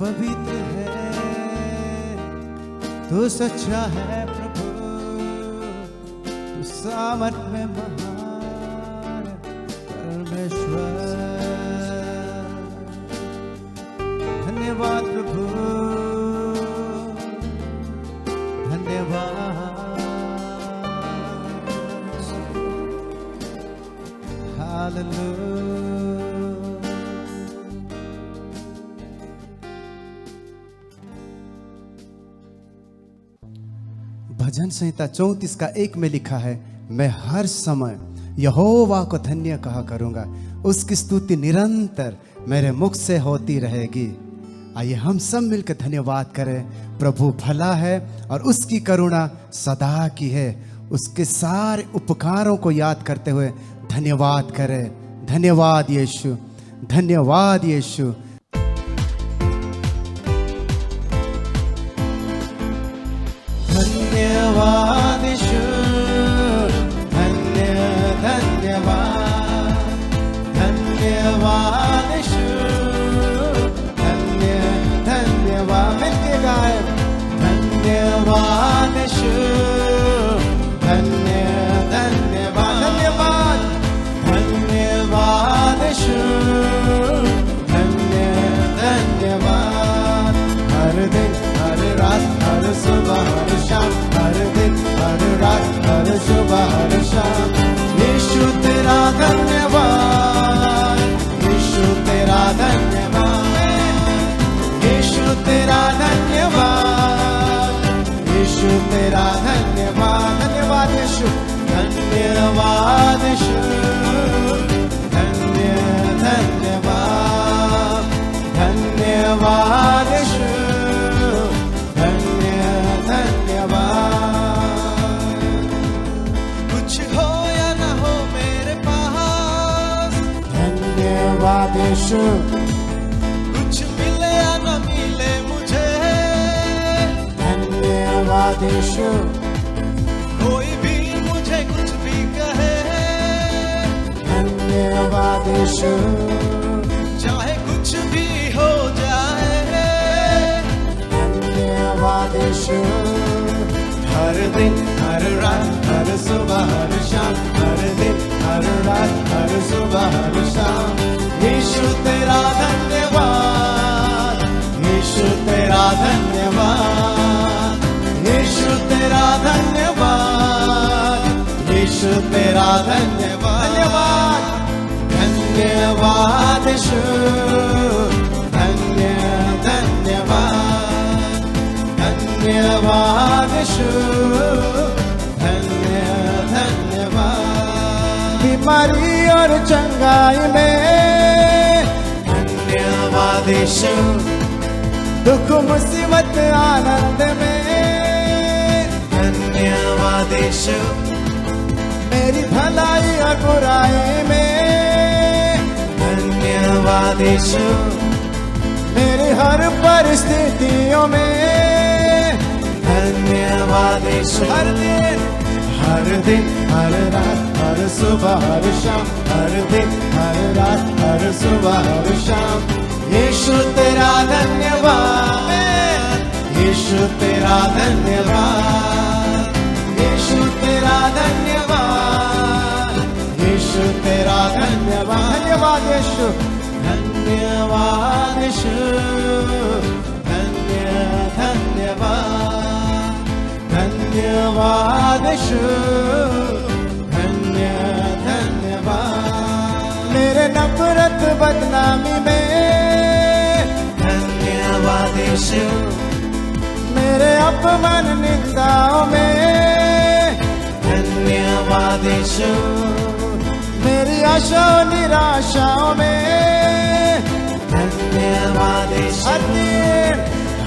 पवित्र है, तू सच्चा है प्रभु, तू सामर्थ में महान परमेश्वर। धन्यवाद प्रभु, धन्यवाद। हालेलुया। भजन संहिता 34 का 1 में लिखा है, मैं हर समय यहोवा को धन्य कहा करूंगा, उसकी स्तुति निरंतर मेरे मुख से होती रहेगी। आइए हम सब मिलकर धन्यवाद करें। प्रभु भला है और उसकी करुणा सदा की है। उसके सारे उपकारों को याद करते हुए धन्यवाद करें। धन्यवाद यीशु, धन्यवाद यीशु। धन्यवाद यीशु, धन्यवाद, धन्यवाद यीशु, धन्यवाद। मिलके गाए धन्यवाद यीशु, धन्यवाद, धन्यवाद, धन्यवाद यीशु, धन्यवाद। हर दिन हर रात हर सुबह हर शाम, हर दिन हर रात हर सुबह हर शाम, यीशु तेरा धन्यवाद, यीशु तेरा धन्यवाद, यीशु तेरा धन्यवाद, यीशु तेरा धन्यवाद। धन्यवाद यीशु, धन्यवाद यीशु, धन्यवाद, धन्यवाद यीशु, धन्यवाद। कुछ हो या ना हो मेरे पास, धन्यवाद यीशु। कुछ मिले या ना मिले मुझे, धन्यवाद यीशु। कोई भी मुझे कुछ भी कहे, धन्यवाद यीशु। चाहे कुछ भी हो जाए, धन्यवाद यीशु। हर दिन हर रात हर सुबह हर शाम, हर दिन हर रात हर सुबह हर शाम, यीशु तेरा धन्यवाद, यीशु तेरा धन्यवाद, यीशु तेरा धन्यवाद, यीशु तेरा धन्यवाद। धन्यवाद यीशु, धन्यवाद, धन्यवाद यीशु, धन्यवाद। बीमारी और चंगाई में धन्यवाद यीशु, दुख मुसीबत आनंद में धन्यवाद यीशु, मेरी भलाई और बुराई में धन्यवाद यीशु, मेरी हर परिस्थितियों में धन्यवाद यीशु। हर दिन हर रात हर सुबह हर शाम, हर दिन हर रात हर सुबह हर शाम, यीशु तेरा धन्यवाद, यीशु तेरा धन्यवाद, यीशु तेरा धन्यवाद, यीशु तेरा धन्यवाद। धन्यवाद यीशु, धन्यवाद यीशु, धन्यवाद, धन्यवाद यीशु, धन्यवाद। मेरे नफरत बदनामी में धन्यवाद यीशु, मेरे अपमान निंदाओं में धन्यवाद यीशु, मेरी आशा निराशाओं में धन्यवाद यीशु।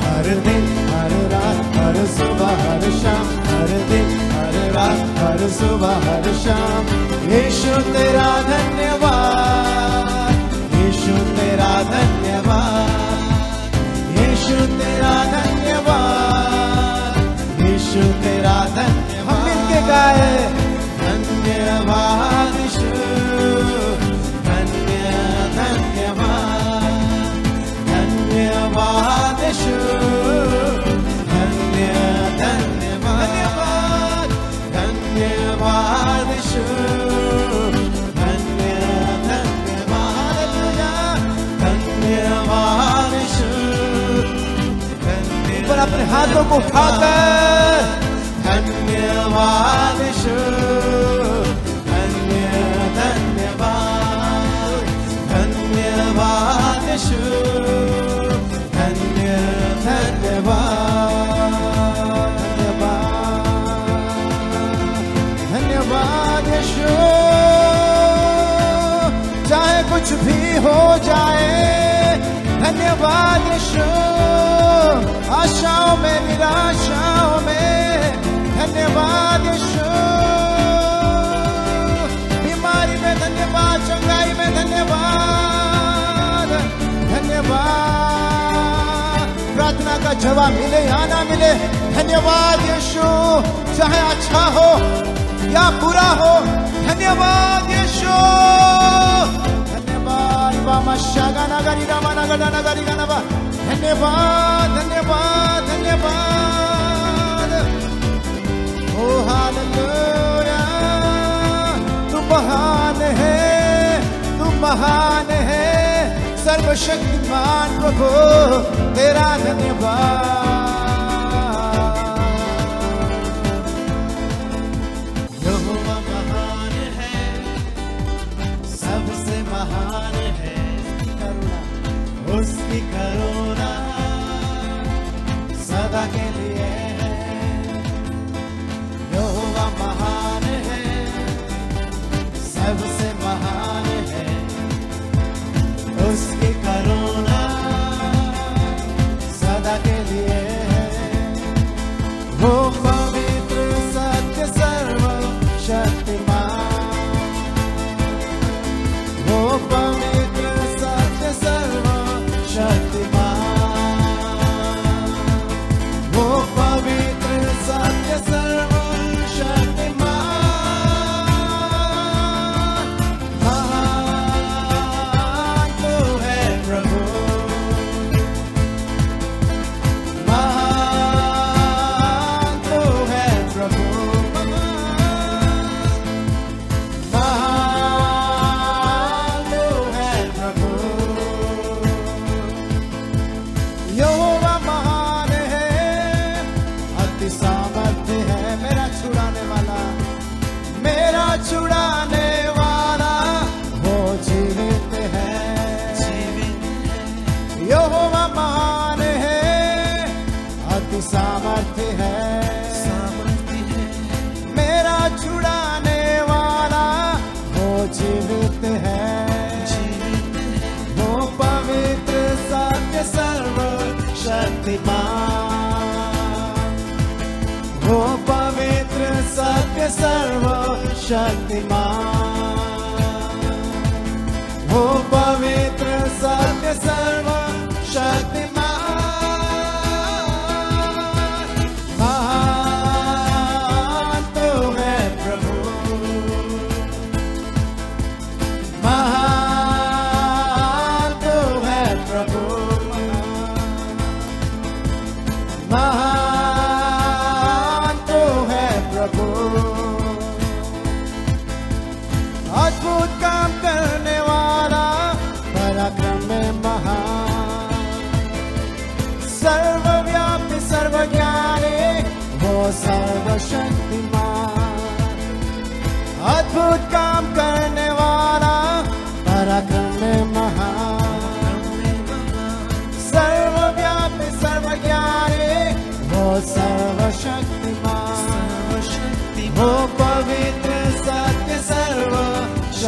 हर दिन हर रात हर सुबह हर शाम, हर दिन हर रात हर सुबह हर शाम, यीशु तेरा धन्यवाद, यीशु तेरा धन्यवाद, यीशु तेरा धन्यवाद, यीशु तेरा धन्यवाद। हम मिलके गाए धन्यवाद यीशु, धन्यवाद, धन्यवाद यीशु, धन्यवाद, धन्यवाद यीशु, धन्यवाद यीशु। पर अपने हाथों को उठाकर धन्यवाद यीशु, धन्यवाद, धन्यवाद यीशु, धन्यवाद यीशु। चाहे कुछ भी हो जाए, धन्यवाद यीशु। आशाओं में निराशाओं में धन्यवाद यीशु, बीमारी में धन्यवाद, चंगाई में धन्यवाद, धन्यवाद, प्रार्थना का जवाब मिले या ना मिले धन्यवाद यीशु, चाहे अच्छा हो या बुरा हो धन्यवाद यीशु, धन्यवाद बामा शागाना गरी रामाना गडाना गरी गानाबा, धन्यवाद धन्यवाद धन्यवाद, ओ हालेलुया, तू महान है, तू महान है, सर्वशक्तिमान प्रभु तेरा धन्यवाद। यहोवा महान है, सबसे महान है, उसकी करुणा सदा के लिए है। यहोवा महान है, सबसे महान है, उसकी करुणा सदा के लिए है। वो पवित्र सत्य सर्वशक्तिमान, वो पवित्र सत्य सर्वशक्तिमान, वो पवित्र सत्य सर्वशक्तिमान, महान तू है प्रभु, महान तू है प्रभु, महान तू है प्रभु। यहोवा महान है, अति सामर्थ्य है, मेरा छुड़ाने वाला, मेरा छुड़ाने वाला वो जीवित है, यहोवा महान है, अति सामर्थ्य है, मेरा छुड़ाने वाला वो जीवित है, वो पवित्र सत्य सर्वशक्तिमान, वो पवित्र सत्य सर्वशक्तिमान, वो पवित्र सत्य सर्वशक्तिमान, महान तू है प्रभु, महान तू है प्रभु, महान तू है प्रभु, अद्भुत काम करने वाला, पराक्रम में महान, सर्वव्यापी सर्वज्ञानी, वो सर्वशक्तिमान, अद्भुत काम करने वाला, पराक्रम में महान, सर्वव्यापी सर्वज्ञानी, वो सर्वशक्तिमान, वो पवित्र सत्य सर्वशक्तिमान,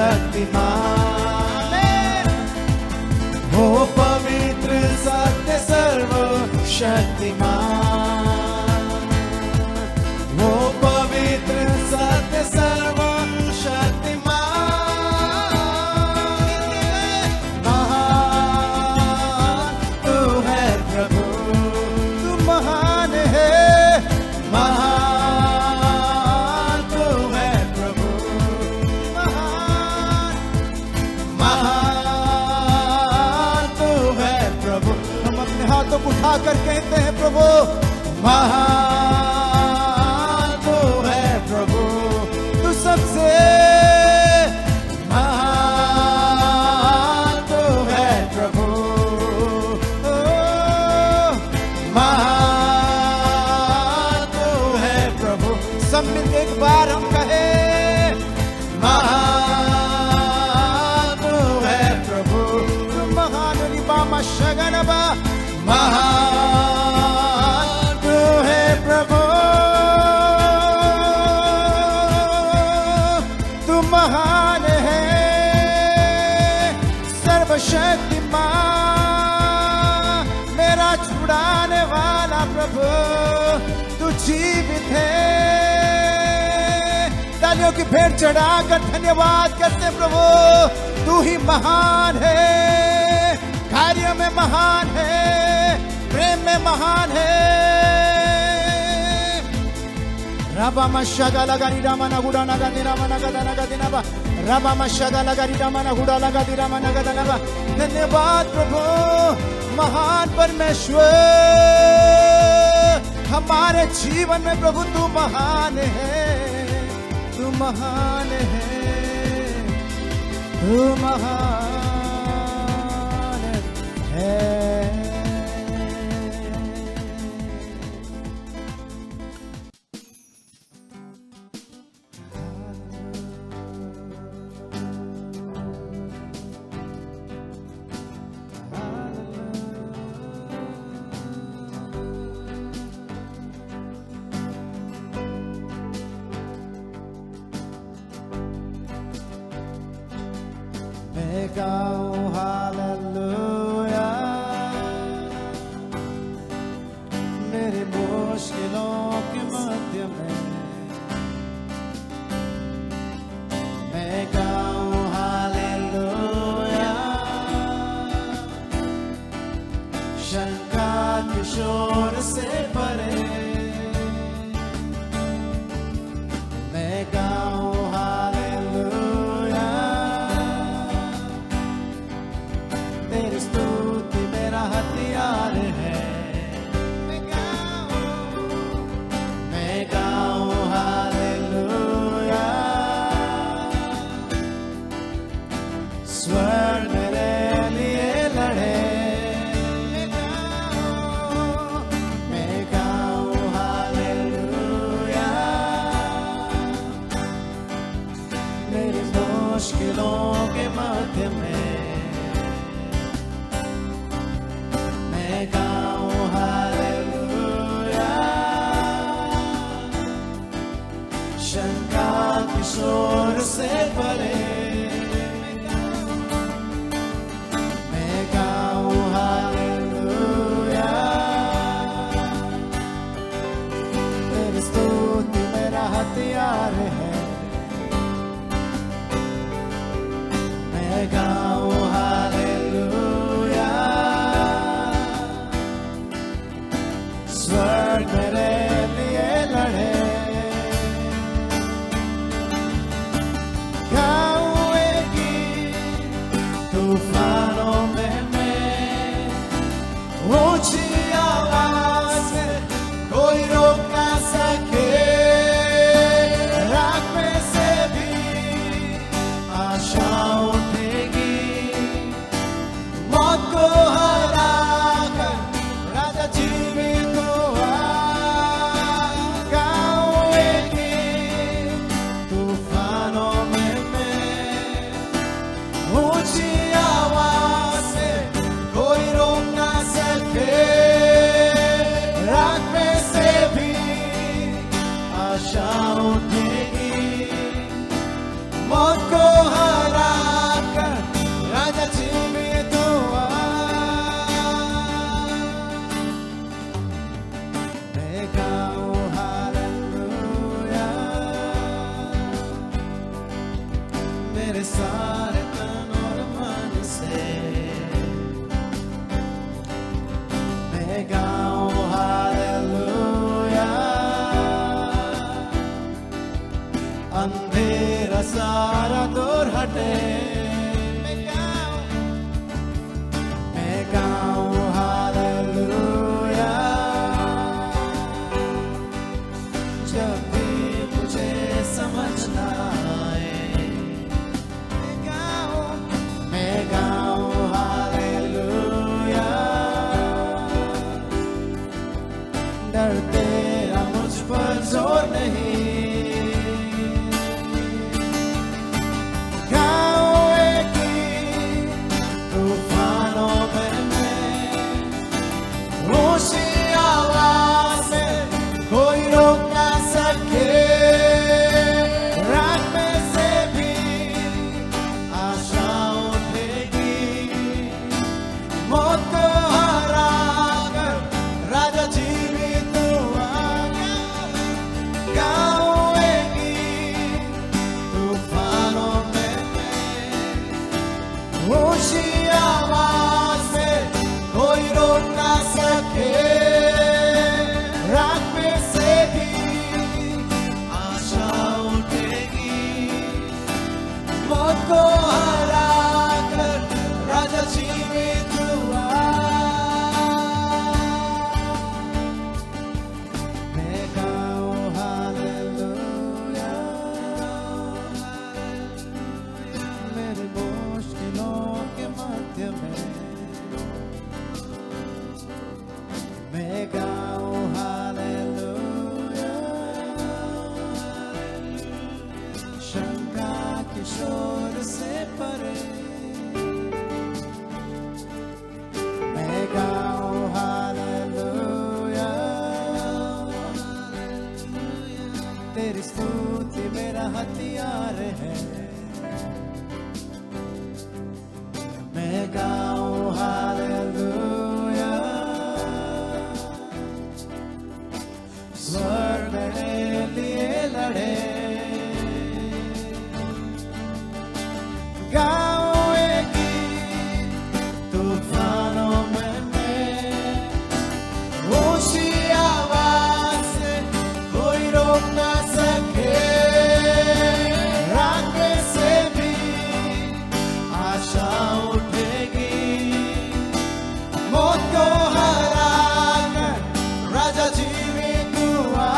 वो पवित्र सत्य सर्वशक्तिमान, वो पवित्र सत्य सर्वशक्तिमान, महान तू है प्रभु, तू महान है, महान तू है प्रभु, महान, महान तू है प्रभु। हम अपने हाथों को उठाकर कहते हैं प्रभु महान तू है प्रभु, तू सबसे महान तू है प्रभु, ओ, महान तू है प्रभु। सब मिलकर एक बार हम कहे महान तू है प्रभु, तू महान रिबामा शगनबा, महान तू है प्रभु, तू महान है, सर्वशक्तिमान, मेरा छुड़ाने वाला तू जीवित है। तालियों की भेंट चढ़ाकर धन्यवाद करते प्रभु, तू ही महान है, कार्य में महान है, प्रेम में महान है। रबा मशगा लगा रिडामा ना गुड़ा ना गादी रामा ना गदा ना गादी नाबा, रबा मशगा लगा रिडामा ना गुड़ा लगा दी रामा ना गदा नाबा। धन्यवाद प्रभु, महान परमेश्वर, हमारे जीवन में प्रभु तू महान है, तू महान है, तू महान है। मैं गाऊं हालेलुया, मेरी मुश्किलों के मध्य में मैं गाऊं हालेलुया, शंका के शोर से परे मैं गाऊं हालेलुया, तेरी स्तुति मेरा हथियार है। मैं गाऊं हालेलुया, स्वर्ग मेरे लिए लड़े। मैं गाऊं हालेलुया, मेरी मुश्किलों के मध्य में मैं गाऊं हालेलुया, शंका के शोर से परे मैं गाऊं हालेलुया, तेरी स्तुति मेरा हथियार है। मैं गाऊं हालेलुया, स्वर्ग मेरे लिए लड़े। गाऊं एक गीत तूफानों में मैं, ऊंची आवाज से कोई रोक ना सके। रात में से भी आशा उठेगी, मौत को हराकर राजा जीवित हुआ। गाऊं एक गीत तूफानों में मैं, ऊंची आवाज से कोई रोक ना सके। रात में से भी आशा उठेगी, मौत को हराकर राजा जीवित हुआ। मैं गाऊं हालेलुया, मेरे सारे तन और मन से मैं गाऊं हालेलुया, अंधेरा सारा दूर हटे। मैं गाऊं हालेलुया, जब भी मुझे समझ ना आए। मैं गाऊं हालेलुया, डर तेरा मुझ पर जोर नहीं। गाऊं एक गीत तूफानों में मैं, ऊंची आवाज से कोई रोक ना सके। रात में से भी आशा उठेगी, मौत को हराकर राजा जीवित स्तुति मेरा हथियार है। मैं गाऊं हालेलुया, स्वर्ग मेरे लिए लड़े। गाऊं एक गीत तूफानों में मैं, ऊंची आवाज से कोई रोक ना सके। रात में से भी आशा उठेगी, मौत को हराकर राजा जीवित हुआ।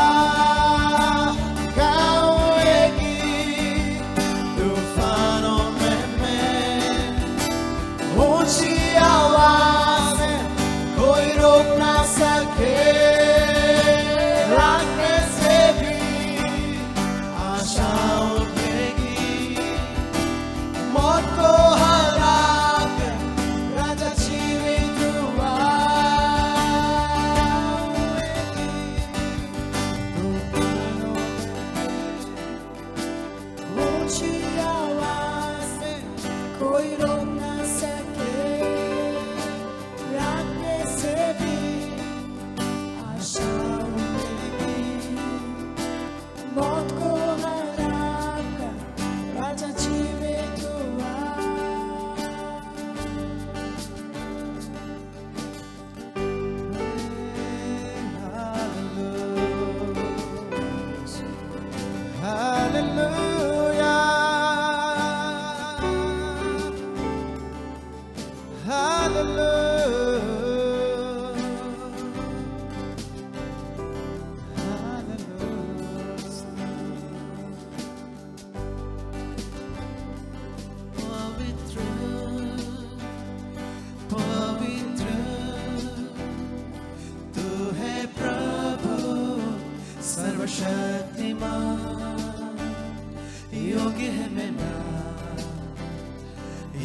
गाऊं एक गीत तूफानों में मैं, ऊंची आवाज से कोई रोक ना सके। रात में से भी आशा उठेगी, मौत को हराकर राजा जीवित हुआ। ऊंची आवाज से कोई रोक ना सके। रात में से भी आशा उठेगी, मौत को हराकर राजा जीवित हुआ। हालेलुया, पवित्र पवित्र तू है प्रभु सर्वशक्तिमान। योग्य है मेरा,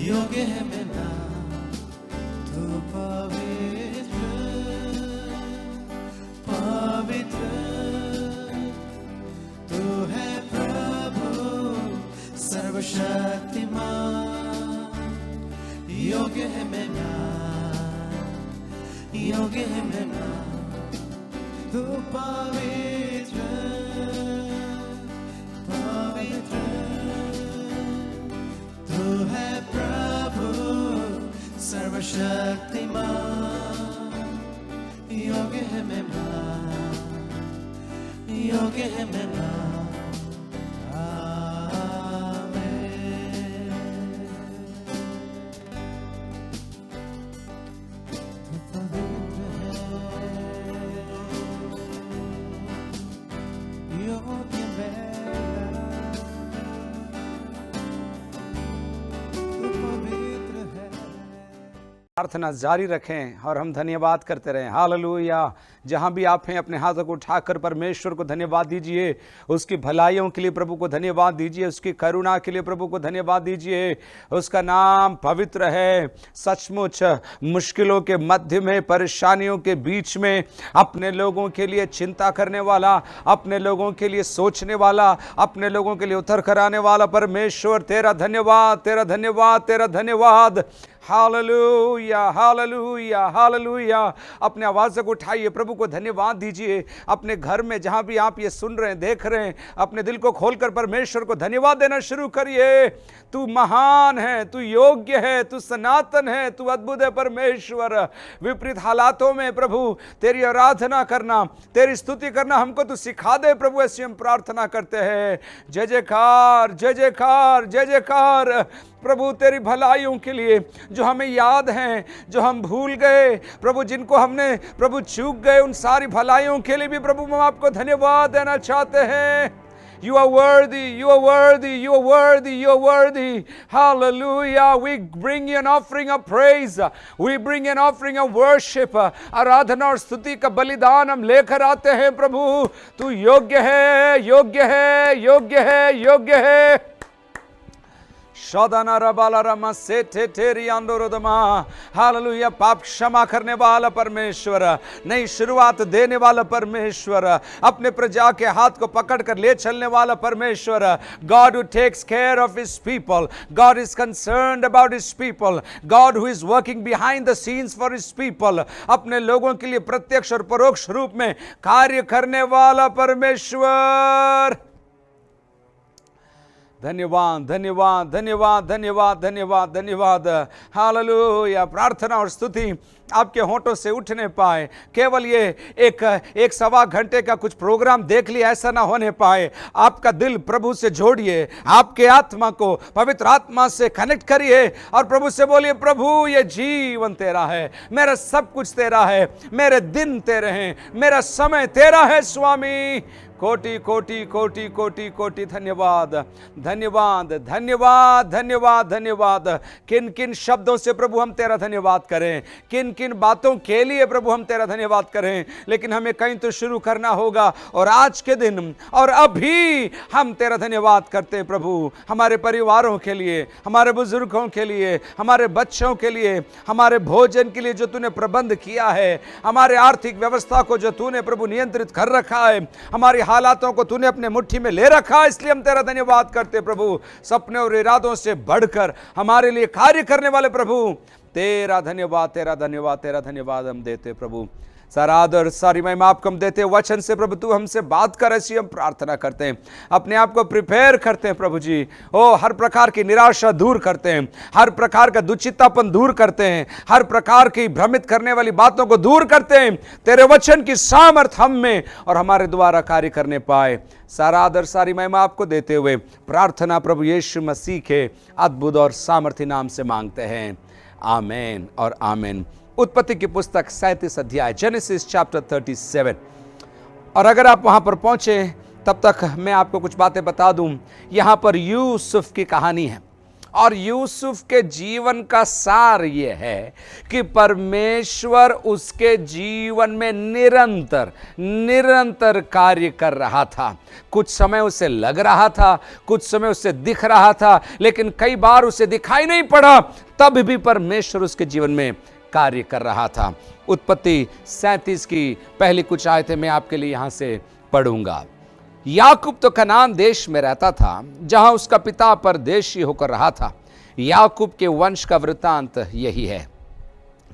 योग्य है मेरा, तू पवित्र पवित्र तू है प्रभु सर्वशक्तिमान। योग्य है मेरा, योग्य है मेरा, तू पवित्र पवित्र तू है प्रभु सर्वशक्तिमान। योग्य है मेरा, योग्य है मेरा। प्रार्थना जारी रखें और हम धन्यवाद करते रहें। हालेलुया। जहाँ भी आप हैं अपने हाथों को उठाकर परमेश्वर को धन्यवाद दीजिए। उसकी भलाइयों के लिए प्रभु को धन्यवाद दीजिए, उसकी करुणा के लिए प्रभु को धन्यवाद दीजिए। उसका नाम पवित्र है। सचमुच मुश्किलों के मध्य में, परेशानियों के बीच में अपने लोगों के लिए चिंता करने वाला, अपने लोगों के लिए सोचने वाला, अपने लोगों के लिए उतर कर आने वाला परमेश्वर, तेरा धन्यवाद, तेरा धन्यवाद, तेरा धन्यवाद। Hallelujah, hallelujah, hallelujah. अपने आवाज़ को उठाइए, प्रभु को धन्यवाद दीजिए। अपने घर में जहाँ भी आप ये सुन रहे हैं, देख रहे हैं, अपने दिल को खोलकर परमेश्वर को धन्यवाद देना शुरू करिए। तू महान है, तू योग्य है, तू सनातन है, तू अद्भुत है परमेश्वर। विपरीत हालातों में प्रभु तेरी आराधना करना, तेरी स्तुति करना हमको तू सिखा दे प्रभु, ऐसी हम प्रार्थना करते हैं। जय जयकार, जय जयकार, जय जयकार प्रभु तेरी भलाइयों के लिए जो हमें याद हैं, जो हम भूल गए प्रभु, जिनको हमने प्रभु चूक गए, उन सारी भलाइयों के लिए भी प्रभु हम आपको धन्यवाद देना चाहते हैं। You are worthy, you are worthy, you are worthy, you are worthy. Hallelujah. We bring you an offering of praise. We bring an offering of worship. आराधना और स्तुति का बलिदान हम लेकर आते हैं प्रभु। तू योग्य है, योग्य है, योग्य है, योग्य है। शोदाना रबाला रमा से टेरी आंदोरदमा। हालेलुया। पाप क्षमा करने वाला परमेश्वर, नई शुरुआत देने वाला परमेश्वर, अपने प्रजा के हाथ को पकड़ कर ले चलने वाला परमेश्वर। God who takes care of his people. God is concerned about his people. God who is working behind the scenes for his people. अपने लोगों के लिए प्रत्यक्ष और परोक्ष रूप में कार्य करने वाला परमेश्वर। धन्यवाद धन्यवाद धन्यवाद धन्यवाद धन्यवाद धन्यवाद। हालेलुया। प्रार्थना और स्तुति आपके होंठों से उठने पाए। केवल ये एक सवा घंटे का कुछ प्रोग्राम देख लिया ऐसा ना होने पाए। आपका दिल प्रभु से जोड़िए, आपके आत्मा को पवित्र आत्मा से कनेक्ट करिए और प्रभु से बोलिए, प्रभु ये जीवन तेरा है, मेरा सब कुछ तेरा है, मेरे दिन तेरे हैं, मेरा समय तेरा है स्वामी। कोटि कोटि कोटि कोटि कोटि धन्यवाद धन्यवाद धन्यवाद धन्यवाद धन्यवाद। किन किन शब्दों से प्रभु हम तेरा धन्यवाद करें, किन किन बातों के लिए प्रभु हम तेरा धन्यवाद करें, लेकिन हमें कहीं तो शुरू करना होगा। और आज के दिन और अभी हम तेरा धन्यवाद करते हैं प्रभु, हमारे परिवारों के लिए, हमारे बुजुर्गों के लिए, हमारे बच्चों के लिए, हमारे भोजन के लिए जो तूने प्रबंध किया है, हमारे आर्थिक व्यवस्था को जो तूने प्रभु नियंत्रित कर रखा है, हमारी हालातों को तूने अपने मुट्ठी में ले रखा है, इसलिए हम तेरा धन्यवाद करते प्रभु। सपने और इरादों से बढ़कर हमारे लिए कार्य करने वाले प्रभु, तेरा धन्यवाद तेरा धन्यवाद तेरा धन्यवाद हम देते प्रभु। सारा आदर सारी महिमा आपको हम देते। वचन से प्रभु तू हमसे बात कर, ऐसी हम प्रार्थना करते हैं। अपने आप को प्रिपेयर करते हैं प्रभु जी। ओ हर प्रकार की निराशा दूर करते हैं, हर प्रकार का दुचित्तापन दूर करते हैं, हर प्रकार की भ्रमित करने वाली बातों को दूर करते हैं। तेरे वचन की सामर्थ हम में और हमारे द्वारा कार्य करने पाए। सारा आदर सारी महिमा आपको देते हुए प्रार्थना प्रभु यीशु मसीह के अद्भुत और सामर्थी नाम से मांगते हैं। आमेन और आमेन। उत्पत्ति की पुस्तक 37 अध्याय, जेनेसिस चैप्टर 37। और अगर आप वहां पर पहुंचे तब तक मैं आपको कुछ बातें बता दूं। यहां पर यूसुफ की कहानी है और यूसुफ के जीवन का सार यह है कि परमेश्वर उसके जीवन में निरंतर कार्य कर रहा था। कुछ समय उसे लग रहा था, कुछ समय उसे दिख रहा था, लेकिन कई बार उसे दिखाई नहीं पड़ा, तब भी परमेश्वर उसके जीवन में कार्य कर रहा था। उत्पत्ति 37 की पहली कुछ आयतें मैं आपके लिए यहां से पढ़ूंगा। याकूब तो कनान देश में रहता था, जहां उसका पिता परदेशी होकर रहा था। याकूब के वंश का वृतांत यही है।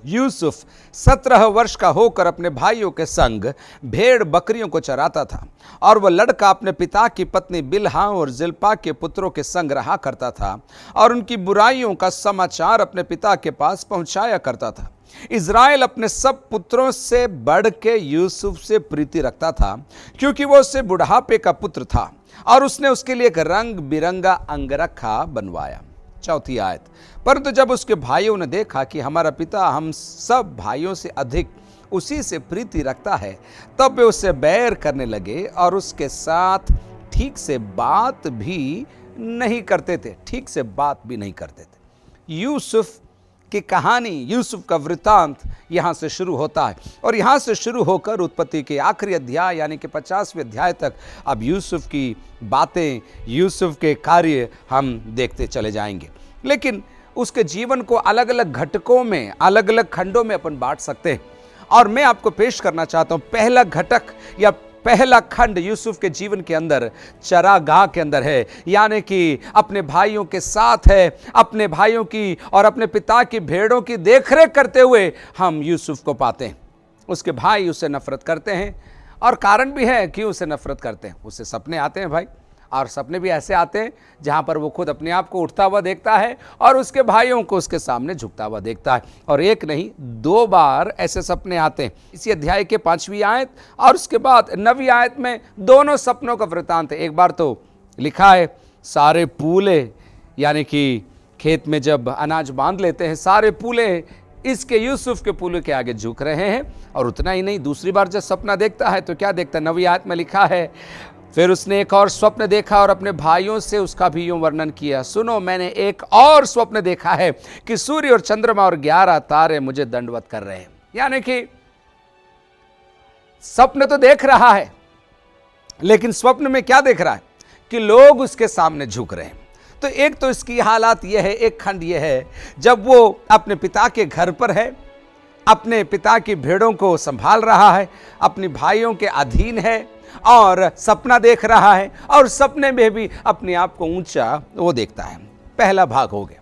यूसुफ 17 वर्ष का होकर अपने भाइयों के संग भेड़ बकरियों को चराता था, और वह लड़का अपने पिता की पत्नी बिल्हा और जिल्पा के पुत्रों के संग रहा करता था, और उनकी बुराइयों का समाचार अपने पिता के पास पहुंचाया करता था। इज़राइल अपने सब पुत्रों से बढ़ के यूसुफ से प्रीति रखता था, क्योंकि वो उससे बुढ़ापे का पुत्र था, और उसने उसके लिए एक रंग बिरंगा अंगरखा बनवाया। चौथी आयत। परंतु जब उसके भाइयों ने देखा कि हमारा पिता हम सब भाइयों से अधिक उसी से प्रीति रखता है, तब वे उससे बैर करने लगे और उसके साथ ठीक से बात भी नहीं करते थे। ठीक से बात भी नहीं करते थे। यूसुफ की कहानी, यूसुफ का वृतांत यहाँ से शुरू होता है, और यहाँ से शुरू होकर उत्पत्ति के आखिरी अध्याय यानी कि 50वें अध्याय तक अब यूसुफ की बातें, यूसुफ के कार्य हम देखते चले जाएंगे। लेकिन उसके जीवन को अलग अलग घटकों में, अलग अलग खंडों में अपन बांट सकते हैं, और मैं आपको पेश करना चाहता हूँ पहला घटक या पहला खंड यूसुफ के जीवन के अंदर चरागाह के अंदर है, यानी कि अपने भाइयों के साथ है। अपने भाइयों की और अपने पिता की भेड़ों की देखरेख करते हुए हम यूसुफ को पाते हैं। उसके भाई उससे नफरत करते हैं, और कारण भी है कि उसे नफरत करते हैं। उसे सपने आते हैं भाई, और सपने भी ऐसे आते हैं जहां पर वो खुद अपने आप को उठता हुआ देखता है और उसके भाइयों को उसके सामने झुकता हुआ देखता है। और एक नहीं 2 बार ऐसे सपने आते हैं। इसी अध्याय के 5वीं आयत और उसके बाद 9वीं आयत में दोनों सपनों का वृतांत है। एक बार तो लिखा है सारे पूले, यानी कि खेत में जब अनाज बांध लेते हैं, सारे पूले इसके यूसुफ के पूले के आगे झुक रहे हैं। और उतना ही नहीं, दूसरी बार जब सपना देखता है तो क्या देखता है? 9वीं आयत में लिखा है, फिर उसने एक और स्वप्न देखा और अपने भाइयों से उसका भी यूं वर्णन किया, सुनो मैंने एक और स्वप्न देखा है कि सूर्य और चंद्रमा और 11 तारे मुझे दंडवत कर रहे हैं। यानी कि स्वप्न तो देख रहा है, लेकिन स्वप्न में क्या देख रहा है? कि लोग उसके सामने झुक रहे हैं। तो एक तो इसकी हालात यह है, एक खंड यह है जब वो अपने पिता के घर पर है, अपने पिता की भेड़ों को संभाल रहा है, अपने भाइयों के अधीन है और सपना देख रहा है और सपने में भी अपने आप को ऊंचा वो देखता है। पहला भाग हो गया।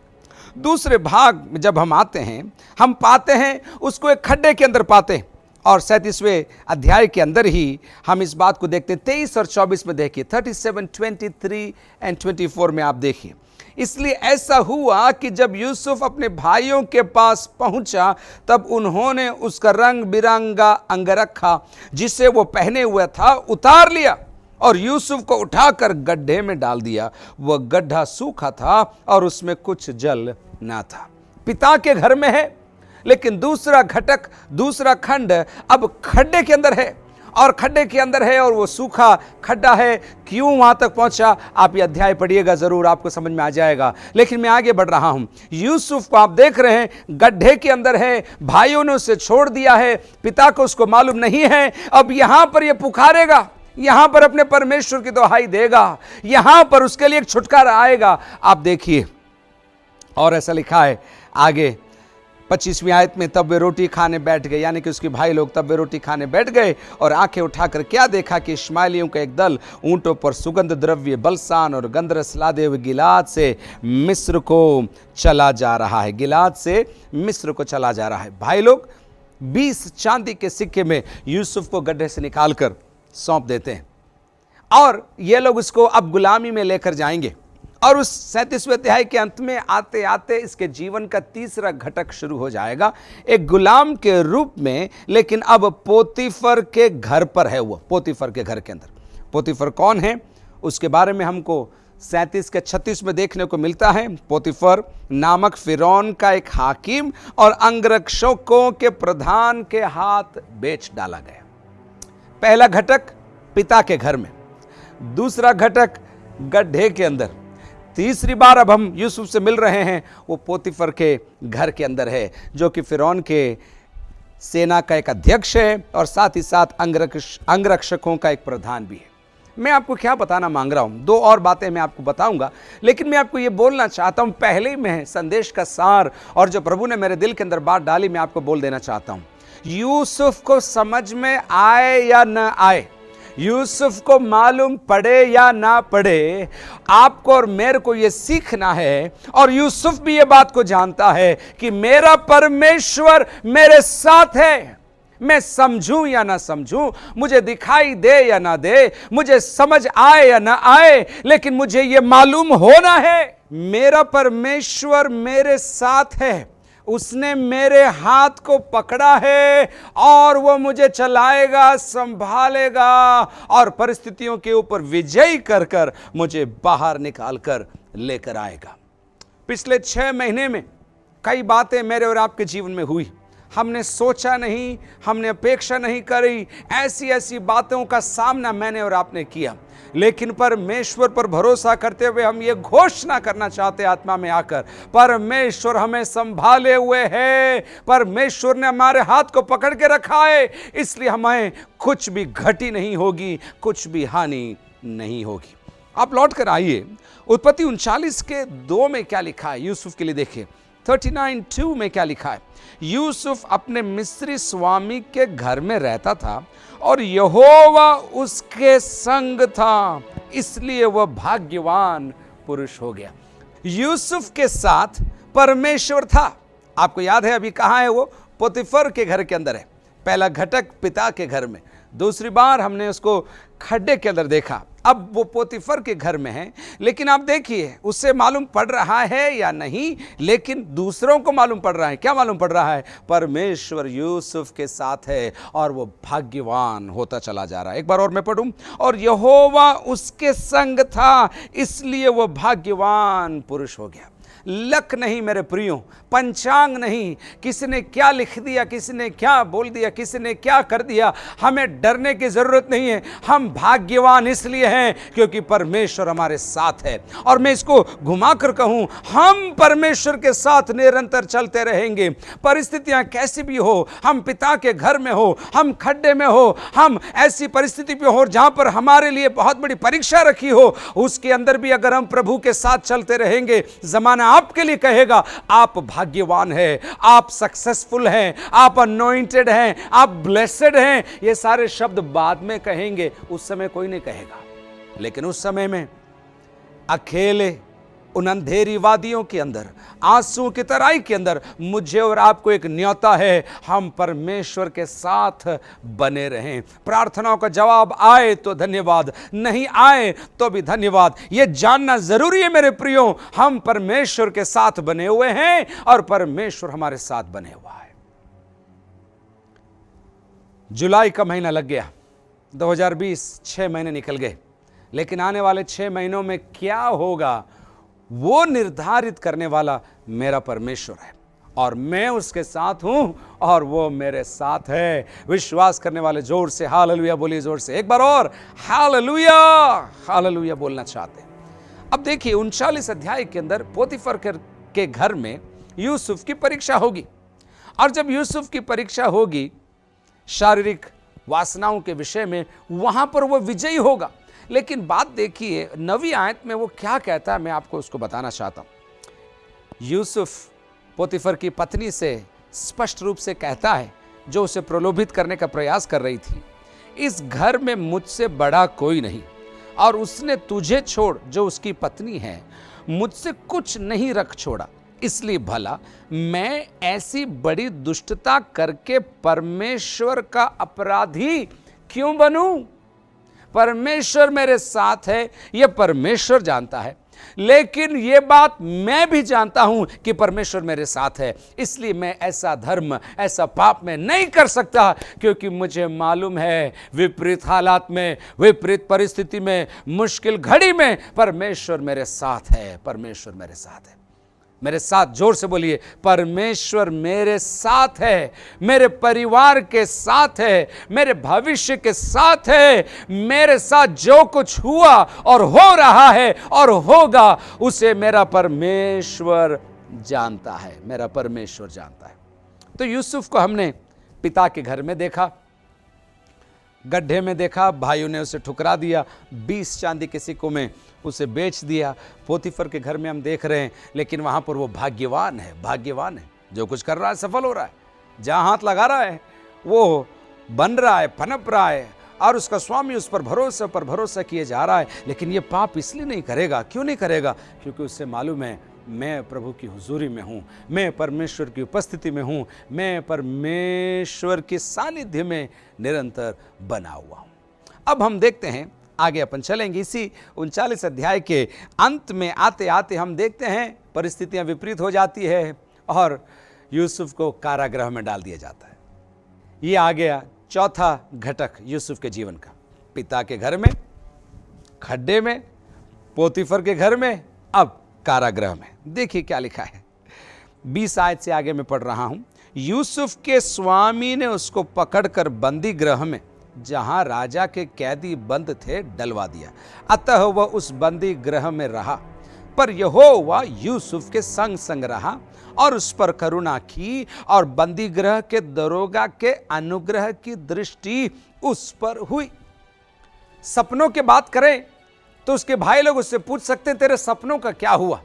दूसरे भाग में जब हम आते हैं, हम पाते हैं उसको एक खड्डे के अंदर पाते हैं और 37वें अध्याय के अंदर ही हम इस बात को देखते हैं। 23 और 24 में देखिए, 37, 23 एंड 24 में आप देखिए। इसलिए ऐसा हुआ कि जब यूसुफ अपने भाइयों के पास पहुंचा तब उन्होंने उसका रंग बिरंगा अंगरखा जिसे वो पहने हुए था उतार लिया और यूसुफ को उठाकर गड्ढे में डाल दिया। वह गड्ढा सूखा था और उसमें कुछ जल ना था। पिता के घर में है, लेकिन दूसरा घटक, दूसरा खंड अब खड्डे के अंदर है और खड्डे के अंदर है और वो सूखा खड्डा है। क्यों वहां तक पहुंचा, आप ये अध्याय पढ़िएगा, जरूर आपको समझ में आ जाएगा। लेकिन मैं आगे बढ़ रहा हूं। यूसुफ को आप देख रहे हैं गड्ढे के अंदर है, भाइयों ने उसे छोड़ दिया है, पिता को उसको मालूम नहीं है। अब यहां पर ये पुकारेगा, यहां पर अपने परमेश्वर की दुहाई देगा, यहां पर उसके लिए एक छुटकारा आएगा। आप देखिए, और ऐसा लिखा है आगे 25वीं आयत में, तब वे रोटी खाने बैठ गए, यानी कि उसके भाई लोग तब वे रोटी खाने बैठ गए और आंखें उठाकर क्या देखा कि इश्माएलियों का एक दल ऊंटों पर सुगंध द्रव्य, बलसान और गंधरस लादे हुए गिलाद से मिस्र को चला जा रहा है। गिलाद से मिस्र को चला जा रहा है। भाई लोग 20 चांदी के सिक्के में यूसुफ को गड्ढे से निकालकर सौंप देते हैं और ये लोग उसको अब गुलामी में लेकर जाएंगे। और उस 37वें अध्याय के अंत में आते आते इसके जीवन का तीसरा घटक शुरू हो जाएगा, एक गुलाम के रूप में, लेकिन अब पोतीफर के घर पर है। वो पोतीफर के घर के अंदर, पोतीफर कौन है उसके बारे में हमको 37 के 36 में देखने को मिलता है। पोतीफर नामक फिरौन का एक हाकिम और अंगरक्षकों के प्रधान के हाथ बेच डाला गया। पहला घटक पिता के घर में, दूसरा घटक गड्ढे के अंदर, तीसरी बार अब हम यूसुफ से मिल रहे हैं, वो पोतीफर के घर के अंदर है, जो कि फिरौन के सेना का एक अध्यक्ष है और साथ ही साथ अंगरक्षकों का एक प्रधान भी है। मैं आपको क्या बताना मांग रहा हूं, दो और बातें मैं आपको बताऊंगा, लेकिन मैं आपको ये बोलना चाहता हूं, पहले ही मैं संदेश का सार और जो प्रभु ने मेरे दिल के अंदर बात डाली, मैं आपको बोल देना चाहता हूं। यूसुफ को समझ में आए या न आए, यूसुफ को मालूम पड़े या ना पड़े, आपको और मेरे को यह सीखना है, और यूसुफ भी यह बात को जानता है कि मेरा परमेश्वर मेरे साथ है। मैं समझूं या ना समझूं, मुझे दिखाई दे या ना दे, मुझे समझ आए या ना आए, लेकिन मुझे यह मालूम होना है मेरा परमेश्वर मेरे साथ है। उसने मेरे हाथ को पकड़ा है और वो मुझे चलाएगा, संभालेगा और परिस्थितियों के ऊपर विजयी कर कर मुझे बाहर निकाल कर लेकर आएगा। पिछले 6 महीने में कई बातें मेरे और आपके जीवन में हुई। हमने सोचा नहीं, हमने अपेक्षा नहीं करी, ऐसी ऐसी बातों का सामना मैंने और आपने किया, लेकिन परमेश्वर पर भरोसा करते हुए हम ये घोषणा करना चाहते आत्मा में आकर, परमेश्वर हमें संभाले हुए है, परमेश्वर ने हमारे हाथ को पकड़ के रखा है, इसलिए हमें कुछ भी घटी नहीं होगी, कुछ भी हानि नहीं होगी। आप लौट कर आइए, उत्पत्ति 39 के 2 में क्या लिखा है यूसुफ के लिए देखिए। 39:2 में क्या लिखा है, यूसुफ अपने मिस्री स्वामी के घर में रहता था और यहोवा उसके संग था, इसलिए वह भाग्यवान पुरुष हो गया। यूसुफ के साथ परमेश्वर था। आपको याद है अभी कहाँ है वो? पोतीफर के घर के अंदर है। पहला घटक पिता के घर में, दूसरी बार हमने उसको खड्डे के अंदर देखा, अब वो पोतीफर के घर में है। लेकिन आप देखिए उससे मालूम पड़ रहा है या नहीं, लेकिन दूसरों को मालूम पड़ रहा है। क्या मालूम पड़ रहा है? परमेश्वर यूसुफ के साथ है और वो भाग्यवान होता चला जा रहा है। एक बार और मैं पढ़ूं, और यहोवा उसके संग था, इसलिए वो भाग्यवान पुरुष हो गया। लक नहीं मेरे प्रियो, पंचांग नहीं, किसी ने क्या लिख दिया, किसी ने क्या बोल दिया, किसी ने क्या कर दिया, हमें डरने की जरूरत नहीं है। हम भाग्यवान इसलिए हैं क्योंकि परमेश्वर हमारे साथ है। और मैं इसको घुमाकर कहूं, हम परमेश्वर के साथ निरंतर चलते रहेंगे। परिस्थितियां कैसी भी हो, हम पिता के घर में हो, हम खड्डे में हो, हम ऐसी परिस्थिति पे हो जहां पर हमारे लिए बहुत बड़ी परीक्षा रखी हो, उसके अंदर भी अगर हम प्रभु के साथ चलते रहेंगे, जमाना आपके लिए कहेगा आप भाग्यवान हैं, आप सक्सेसफुल हैं, आप अनॉइंटेड हैं, आप ब्लेसेड हैं। ये सारे शब्द बाद में कहेंगे, उस समय कोई नहीं कहेगा। लेकिन उस समय में अकेले उन अंधेरी वादियों के अंदर, आंसुओं की तराई के अंदर मुझे और आपको एक न्योता है, हम परमेश्वर के साथ बने रहें। प्रार्थनाओं का जवाब आए तो धन्यवाद, नहीं आए तो भी धन्यवाद। यह जानना जरूरी है मेरे प्रियो, हम परमेश्वर के साथ बने हुए हैं और परमेश्वर हमारे साथ बने हुआ है। जुलाई का महीना लग गया, 2020 6 महीने निकल गए, लेकिन आने वाले 6 महीनों में क्या होगा वो निर्धारित करने वाला मेरा परमेश्वर है, और मैं उसके साथ हूं और वो मेरे साथ है। विश्वास करने वाले जोर से हालेलुया बोलिए, जोर से एक बार और हालेलुया हालेलुया बोलना चाहते हैं। अब देखिए 39 अध्याय के अंदर पोतीफर के घर में यूसुफ की परीक्षा होगी, और जब यूसुफ की परीक्षा होगी शारीरिक वासनाओं के विषय में, वहां पर वो विजयी होगा। लेकिन बात देखिए 9वीं आयत में वो क्या कहता है, मैं आपको उसको बताना चाहता हूं। यूसुफ पोतीफर की पत्नी से स्पष्ट रूप से कहता है, जो उसे प्रलोभित करने का प्रयास कर रही थी, इस घर में मुझसे बड़ा कोई नहीं, और उसने तुझे छोड़ जो उसकी पत्नी है मुझसे कुछ नहीं रख छोड़ा, इसलिए भला मैं ऐसी बड़ी दुष्टता करके परमेश्वर का अपराधी क्यों बनूं? परमेश्वर मेरे साथ है, यह परमेश्वर जानता है, लेकिन यह बात मैं भी जानता हूं कि परमेश्वर मेरे साथ है, इसलिए मैं ऐसा धर्म, ऐसा पाप में नहीं कर सकता, क्योंकि मुझे मालूम है विपरीत हालात में, विपरीत परिस्थिति में, मुश्किल घड़ी में परमेश्वर मेरे साथ है। परमेश्वर मेरे साथ है। मेरे साथ जोर से बोलिए, परमेश्वर मेरे साथ है, मेरे परिवार के साथ है, मेरे भविष्य के साथ है। मेरे साथ जो कुछ हुआ और हो रहा है और होगा, उसे मेरा परमेश्वर जानता है, मेरा परमेश्वर जानता है। तो यूसुफ को हमने पिता के घर में देखा, गड्ढे में देखा, भाइयों ने उसे ठुकरा दिया, 20 चांदी के सिक्कों में उसे बेच दिया। पोतीफर के घर में हम देख रहे हैं, लेकिन वहां पर वो भाग्यवान है, भाग्यवान है, जो कुछ कर रहा है सफल हो रहा है, जहां हाथ लगा रहा है वो बन रहा है, पनप रहा है, और उसका स्वामी उस पर भरोसा किए जा रहा है। लेकिन ये पाप इसलिए नहीं करेगा। क्यों नहीं करेगा? क्योंकि उससे मालूम है मैं प्रभु की हुजूरी में हूँ, मैं परमेश्वर की उपस्थिति में हूँ, मैं परमेश्वर के सानिध्य में निरंतर बना हुआ हूँ। अब हम देखते हैं, आगे अपन चलेंगे। इसी 39 अध्याय के अंत में आते आते हम देखते हैं परिस्थितियां विपरीत हो जाती है और यूसुफ को कारागृह में डाल दिया जाता है। ये आ गया चौथा घटक यूसुफ के जीवन का, पिता के घर में, खड्डे में, पोतीफर के घर में, अब कारागृह में। देखिए क्या लिखा है, 20 आयत से आगे मैं पढ़ रहा हूं। यूसुफ के स्वामी ने उसको पकड़कर बंदी गृह में, जहां राजा के कैदी बंद थे, डलवा दिया। अतः वह उस बंदी गृह में रहा, पर यहोवा यूसुफ के संग संग रहा और उस पर करुणा की, और बंदी गृह के दरोगा के अनुग्रह की दृष्टि उस पर हुई। सपनों की बात करें तो उसके भाई लोग उससे पूछ सकते हैं, तेरे सपनों का क्या हुआ,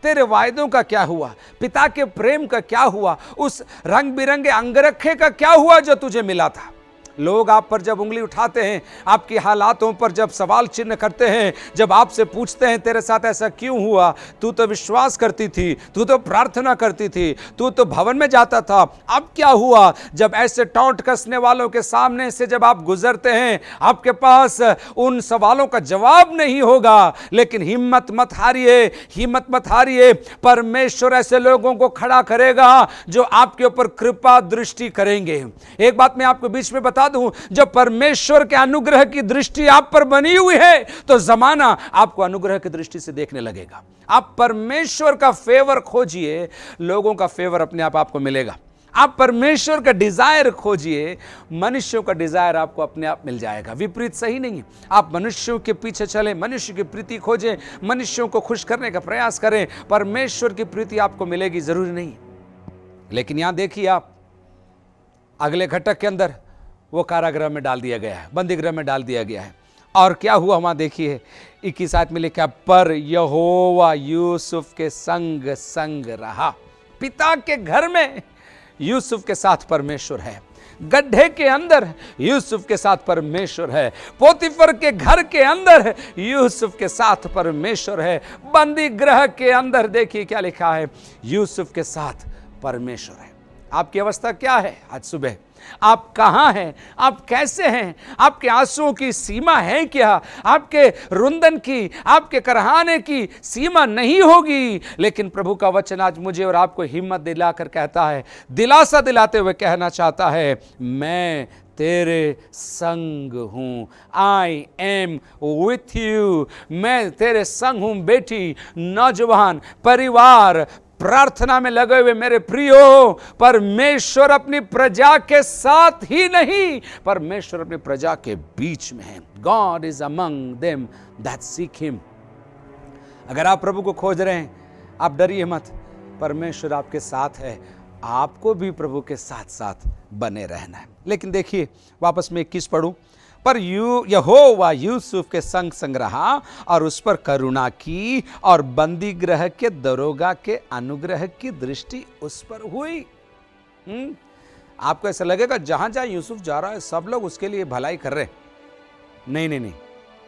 तेरे वायदों का क्या हुआ, पिता के प्रेम का क्या हुआ, उस रंग बिरंगे अंगरखे का क्या हुआ जो तुझे मिला था। लोग आप पर जब उंगली उठाते हैं, आपकी हालातों पर जब सवाल चिन्ह करते हैं, जब आपसे पूछते हैं तेरे साथ ऐसा क्यों हुआ, तू तो विश्वास करती थी, तू तो प्रार्थना करती थी, तू तो भवन में जाता था, अब क्या हुआ, जब ऐसे टोंट कसने वालों के सामने से जब आप गुजरते हैं, आपके पास उन सवालों का जवाब नहीं होगा। लेकिन हिम्मत मत हारिए, हिम्मत मत हारिए। परमेश्वर ऐसे लोगों को खड़ा करेगा जो आपके ऊपर कृपा दृष्टि करेंगे। एक बात मैं आपको बीच में बता बता दूं, जब परमेश्वर के अनुग्रह की दृष्टि आप पर बनी हुई है तो जमाना आपको अनुग्रह की दृष्टि से देखने लगेगा। आप परमेश्वर का फेवर खोजिए, लोगों का फेवर अपने आप आपको मिलेगा। आप परमेश्वर का डिजायर खोजिए, मनुष्यों का डिजायर आपको अपने आप मिल जाएगा। विपरीत सही नहीं है। आप मनुष्यों के पीछे चलें, मनुष्य की प्रीति खोजें, मनुष्यों को खुश करने का प्रयास करें, परमेश्वर की प्रीति आपको मिलेगी जरूरी नहीं। लेकिन यहां देखिए, आप अगले घटक के अंदर वो कारागृह में डाल दिया गया है, बंदी गृह में डाल दिया गया है। और क्या हुआ वहां देखिए, 21 आयत में लिखा, पर यहोवा यूसुफ के संग संग रहा। पिता के घर में यूसुफ के साथ परमेश्वर है, गड्ढे के अंदर यूसुफ के साथ परमेश्वर है, पोतीफर के घर के अंदर यूसुफ के साथ परमेश्वर है, बंदी गृह के अंदर देखिए क्या लिखा है, यूसुफ के साथ परमेश्वर है। आपकी अवस्था क्या है आज सुबह? आप कहां हैं? आप कैसे हैं? आपके आंसुओं की सीमा है क्या? आपके रुंदन की, आपके करहाने की सीमा नहीं होगी। लेकिन प्रभु का वचन आज मुझे और आपको हिम्मत दिलाकर कहता है, दिलासा दिलाते हुए कहना चाहता है, मैं तेरे संग हूं। I am with you. मैं तेरे संग हूं बेटी, नौजवान, परिवार, प्रार्थना में लगे हुए मेरे प्रियो, परमेश्वर अपनी प्रजा के साथ ही नहीं, परमेश्वर अपनी प्रजा के बीच में है। God is among them that seek him. अगर आप प्रभु को खोज रहे हैं, आप डरिए मत, परमेश्वर आपके साथ है। आपको भी प्रभु के साथ साथ बने रहना है। लेकिन देखिए, वापस में 21 पढ़ूं, पर यहोवा यूसुफ के संग संग रहा और उस पर करुणा की, और बंदी गृह के दरोगा के अनुग्रह की दृष्टि उस पर हुई। आपको ऐसा लगेगा जहां जहां यूसुफ जा रहा है सब लोग उसके लिए भलाई कर रहे हैं। नहीं नहीं नहीं,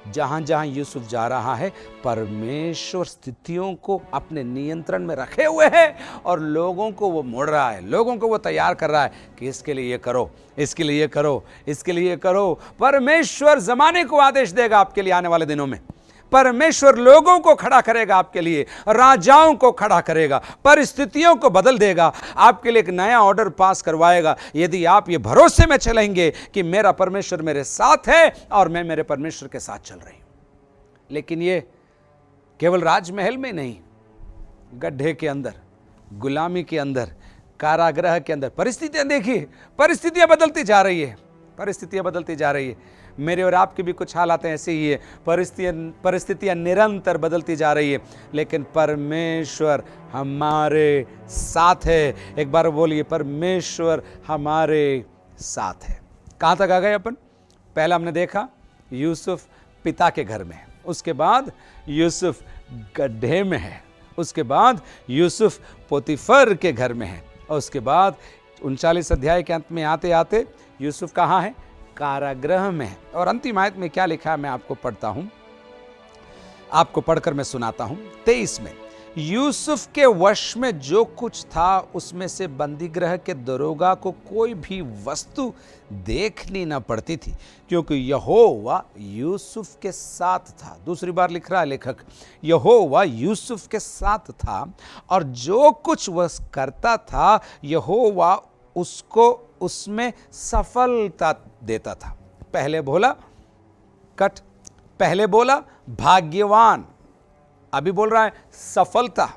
जहां जहां यूसुफ जा रहा है, परमेश्वर स्थितियों को अपने नियंत्रण में रखे हुए है और लोगों को वो मोड़ रहा है, लोगों को वो तैयार कर रहा है कि इसके लिए ये करो, इसके लिए ये करो, इसके लिए ये करो। परमेश्वर जमाने को आदेश देगा आपके लिए आने वाले दिनों में। परमेश्वर लोगों को खड़ा करेगा आपके लिए, राजाओं को खड़ा करेगा, परिस्थितियों को बदल देगा, आपके लिए एक नया ऑर्डर पास करवाएगा, यदि आप ये भरोसे में चलेंगे कि मेरा परमेश्वर मेरे साथ है और मैं मेरे परमेश्वर के साथ चल रही हूं। लेकिन ये केवल राजमहल में नहीं, गड्ढे के अंदर, गुलामी के अंदर, कारागृह के अंदर परिस्थितियां देखिए, परिस्थितियां बदलती जा रही है, परिस्थितियां बदलती जा रही है। मेरे और आपके भी कुछ हालात ऐसे ही है, परिस्थितियां निरंतर बदलती जा रही है, लेकिन परमेश्वर हमारे साथ है। एक बार बोलिए, परमेश्वर हमारे साथ है। कहां तक आ गए अपन? पहला हमने देखा यूसुफ पिता के घर में है, उसके बाद यूसुफ गड्ढे में है, उसके बाद यूसुफ पोतीफर के घर में है, और उसके बाद 39 अध्याय के अंत में आते आते यूसुफ कहाँ है? कारागृह में है। और अंतिम आयत में क्या लिखा है मैं आपको पढ़ता हूं, आपको पढ़कर मैं सुनाता हूं। 23 में, यूसुफ के वश में जो कुछ था उसमें से बंदी गृह के दरोगा को कोई भी वस्तु देखनी न पड़ती थी, क्योंकि यहोवा यूसुफ के साथ था। दूसरी बार लिख रहा है लेखक, यहोवा यूसुफ के साथ था, और जो कुछ वह करता था यहोवा उसको उसमें सफलता देता था। पहले बोला कट, पहले बोला भाग्यवान, अभी बोल रहा है सफलता।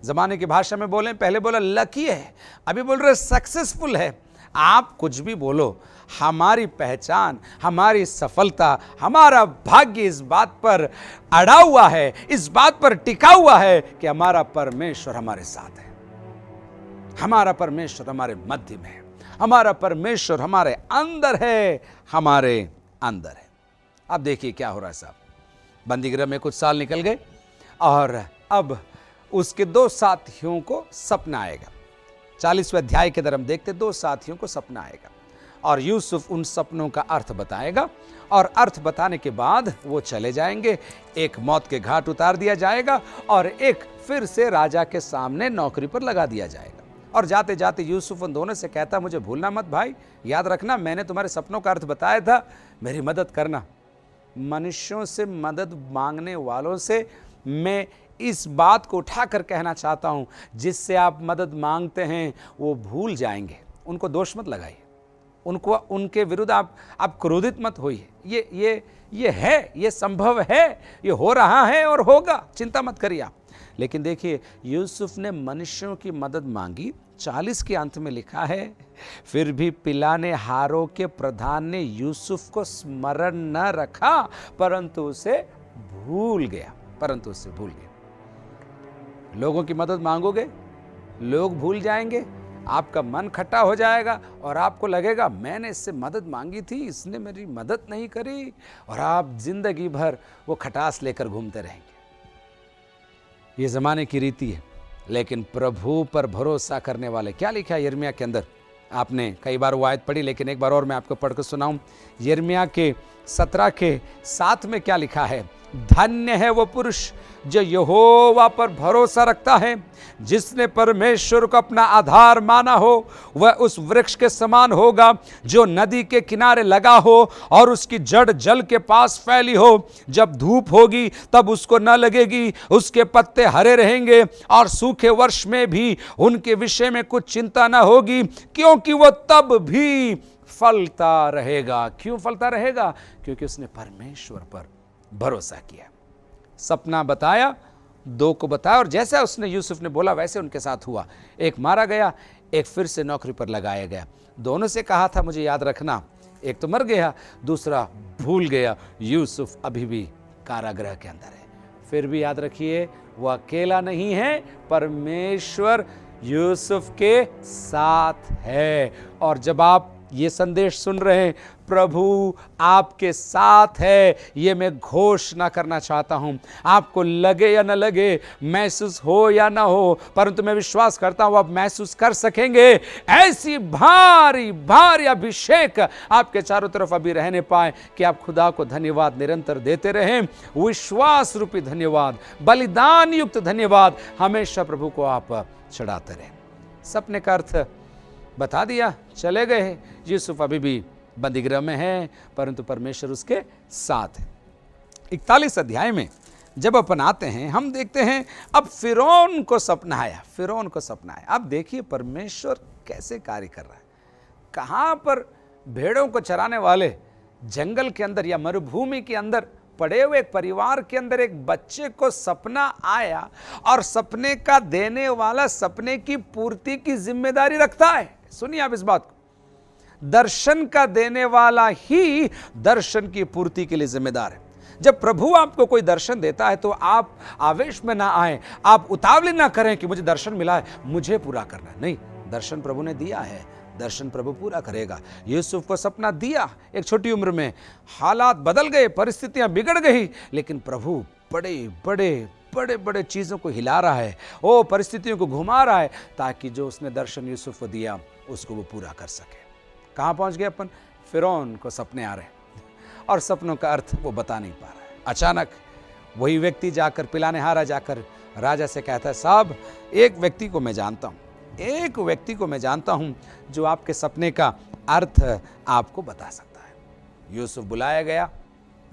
जमाने की भाषा में बोले, पहले बोला लकी है, अभी बोल रहे सक्सेसफुल है। आप कुछ भी बोलो, हमारी पहचान, हमारी सफलता, हमारा भाग्य इस बात पर अड़ा हुआ है, इस बात पर टिका हुआ है कि हमारा परमेश्वर हमारे साथ है, हमारा परमेश्वर हमारे मध्य में है, हमारा परमेश्वर हमारे अंदर है, हमारे अंदर है। अब देखिए क्या हो रहा है साहब, बंदीगृह में कुछ साल निकल गए और अब उसके दो साथियों को सपना आएगा। 40वें अध्याय के अंदर हम देखते 2 साथियों को सपना आएगा और यूसुफ उन सपनों का अर्थ बताएगा, और अर्थ बताने के बाद वो चले जाएंगे। एक मौत के घाट उतार दिया जाएगा और एक फिर से राजा के सामने नौकरी पर लगा दिया जाएगा। और जाते जाते यूसुफ उन दोनों से कहता, मुझे भूलना मत भाई, याद रखना मैंने तुम्हारे सपनों का अर्थ बताया था, मेरी मदद करना। मनुष्यों से मदद मांगने वालों से मैं इस बात को उठाकर कहना चाहता हूं, जिससे आप मदद मांगते हैं वो भूल जाएंगे, उनको दोष मत लगाइए। उनको, उनके विरुद्ध आप क्रोधित मत होइए। ये है, ये संभव है, ये हो रहा है और होगा, चिंता मत करिए आप। लेकिन देखिए, यूसुफ ने मनुष्यों की मदद मांगी। 40 के अंत में लिखा है, फिर भी पिलाने हारों के प्रधान ने यूसुफ को स्मरण न रखा, परंतु उसे भूल गया। लोगों की मदद मांगोगे, लोग भूल जाएंगे, आपका मन खट्टा हो जाएगा और आपको लगेगा मैंने इससे मदद मांगी थी, इसने मेरी मदद नहीं करी, और आप जिंदगी भर वो खटास लेकर घूमते रहेंगे। ये ज़माने की रीति है। लेकिन प्रभु पर भरोसा करने वाले, क्या लिखा है यिर्मयाह के अंदर? आपने कई बार वो आयत पढ़ी, लेकिन एक बार और मैं आपको पढ़कर सुनाऊं। यिर्मयाह के 17 के 7 में क्या लिखा है? धन्य है वो पुरुष जो यहोवा पर भरोसा रखता है, जिसने परमेश्वर को अपना आधार माना हो। वह उस वृक्ष के समान होगा जो नदी के किनारे लगा हो और उसकी जड़ जल के पास फैली हो। जब धूप होगी तब उसको न लगेगी, उसके पत्ते हरे रहेंगे और सूखे वर्ष में भी उनके विषय में कुछ चिंता न होगी, क्योंकि वह तब भी फलता रहेगा। क्यों फलता रहेगा? क्योंकि उसने परमेश्वर पर भरोसा किया। सपना बताया, 2 को बताया, और जैसा उसने यूसुफ ने बोला वैसे उनके साथ हुआ। एक मारा गया, एक फिर से नौकरी पर लगाया गया। दोनों से कहा था मुझे याद रखना, एक तो मर गया, दूसरा भूल गया। यूसुफ अभी भी कारागृह के अंदर है। फिर भी याद रखिए, वो अकेला नहीं है, परमेश्वर यूसुफ के साथ है। और जब आप ये संदेश सुन रहे हैं, प्रभु आपके साथ है, ये मैं घोषणा करना चाहता हूं। आपको लगे या न लगे, महसूस हो या ना हो, परंतु मैं विश्वास करता हूं आप महसूस कर सकेंगे। ऐसी भारी भारी अभिषेक आपके चारों तरफ अभी रहने पाए कि आप खुदा को धन्यवाद निरंतर देते रहें। विश्वास रूपी धन्यवाद, बलिदान युक्त धन्यवाद हमेशा प्रभु को आप चढ़ाते रहें। सपने का अर्थ बता दिया, चले गए। यूसुफ अभी भी बंदीगृह में है, परंतु परमेश्वर उसके साथ है। 41 अध्याय में जब अपन आते हैं, हम देखते हैं अब फिरौन को सपना आया। अब देखिए परमेश्वर कैसे कार्य कर रहा है। कहाँ पर भेड़ों को चराने वाले जंगल के अंदर या मरुभूमि के अंदर पड़े हुए एक परिवार के अंदर एक बच्चे को सपना आया, और सपने का देने वाला सपने की पूर्ति की जिम्मेदारी रखता है। सुनिए आप इस बात को, दर्शन का देने वाला ही दर्शन की पूर्ति के लिए जिम्मेदार है। जब प्रभु आपको कोई दर्शन देता है तो आप आवेश में ना आए, आप उतावली ना करें कि मुझे दर्शन मिला है, मुझे पूरा करना है। नहीं, दर्शन प्रभु ने दिया है, दर्शन प्रभु पूरा करेगा। यूसुफ को सपना दिया एक छोटी उम्र में, हालात बदल गए, परिस्थितियां बिगड़ गई, लेकिन प्रभु बड़े बड़े चीजों को हिला रहा है, वो परिस्थितियों को घुमा रहा है, ताकि जो उसने दर्शन यूसुफ को दिया उसको वो पूरा कर सके। कहाँ पहुंच गए अपन? फिरौन को सपने आ रहे हैं और सपनों का अर्थ वो बता नहीं पा रहा है। अचानक वही व्यक्ति जाकर, पिलाने हारा जाकर राजा से कहता है, साहब एक व्यक्ति को मैं जानता हूं जो आपके सपने का अर्थ आपको बता सकता है। यूसुफ बुलाया गया,